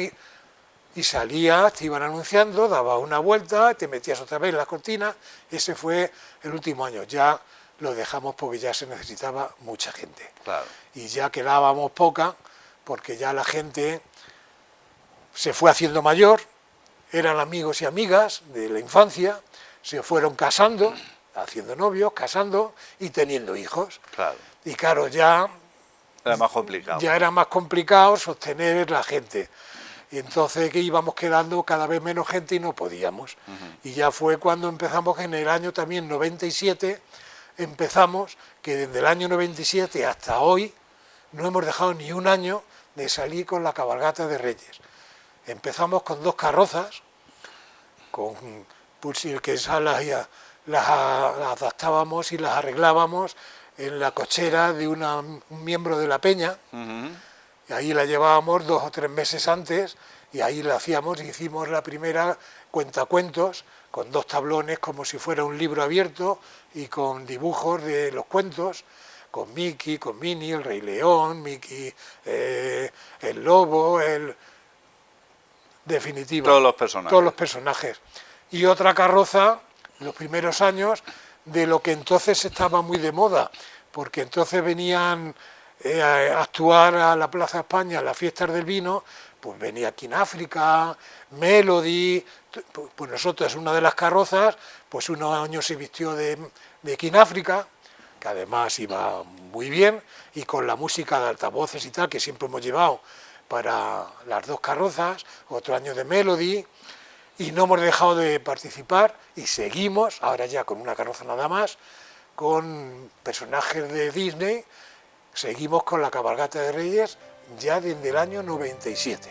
Speaker 3: y salías, te iban anunciando, dabas una vuelta, te metías otra vez en la cortina. Ese fue el último año, ya lo dejamos porque ya se necesitaba mucha gente.
Speaker 2: Claro.
Speaker 3: Y ya quedábamos poca, porque ya la gente se fue haciendo mayor, eran amigos y amigas de la infancia, se fueron casando, haciendo novios, casando y teniendo hijos.
Speaker 2: Claro.
Speaker 3: Y claro, ya
Speaker 2: era más complicado.
Speaker 3: Ya era más complicado sostener la gente. Y entonces que íbamos quedando cada vez menos gente y no podíamos. Y ya fue cuando empezamos, en el año también 97, empezamos, que desde el año 97 hasta hoy no hemos dejado ni un año de salir con la cabalgata de Reyes. Empezamos con 2 carrozas, que esas las adaptábamos y las arreglábamos en la cochera de un miembro de la peña, y ahí la llevábamos 2 o 3 meses antes, y ahí la hacíamos, hicimos la primera cuentacuentos, con 2 tablones como si fuera un libro abierto, y con dibujos de los cuentos, con Mickey, con Minnie, el Rey León, Mickey, el Lobo, definitivo.
Speaker 2: Todos los personajes.
Speaker 3: Todos los personajes. Y otra carroza, los primeros años, de lo que entonces estaba muy de moda, porque entonces venían a actuar a la Plaza España, a las fiestas del vino, pues venía King África, Melody, pues nosotros, una de las carrozas, pues unos años se vistió de King África, que además iba muy bien, y con la música de altavoces y tal, que siempre hemos llevado para las 2 carrozas, otro año de Melody, y no hemos dejado de participar, y seguimos, ahora ya con una carroza nada más, con personajes de Disney, seguimos con la cabalgata de Reyes ya desde el año 97.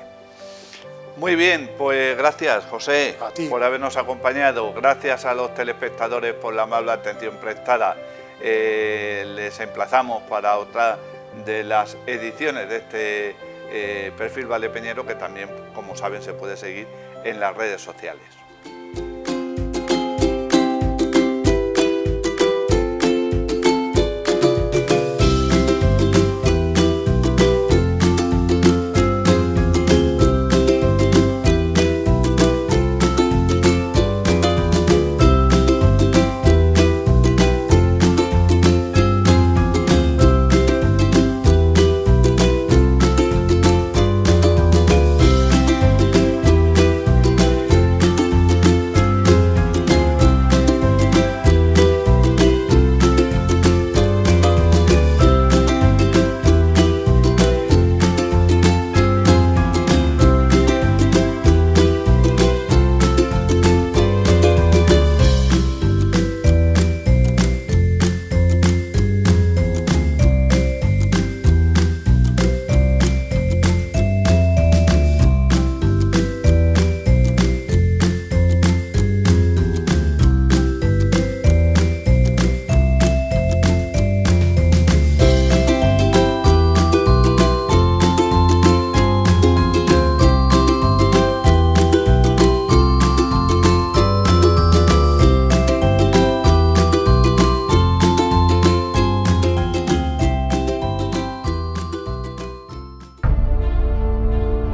Speaker 2: Muy bien, pues gracias José
Speaker 3: A ti.
Speaker 2: por habernos acompañado, gracias a los telespectadores por la amable atención prestada. Les emplazamos para otra de las ediciones de este perfil valdepeñero, que también, como saben, se puede seguir en las redes sociales.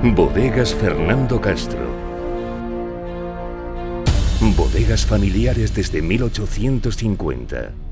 Speaker 1: Bodegas Fernando Castro. Bodegas familiares desde 1850.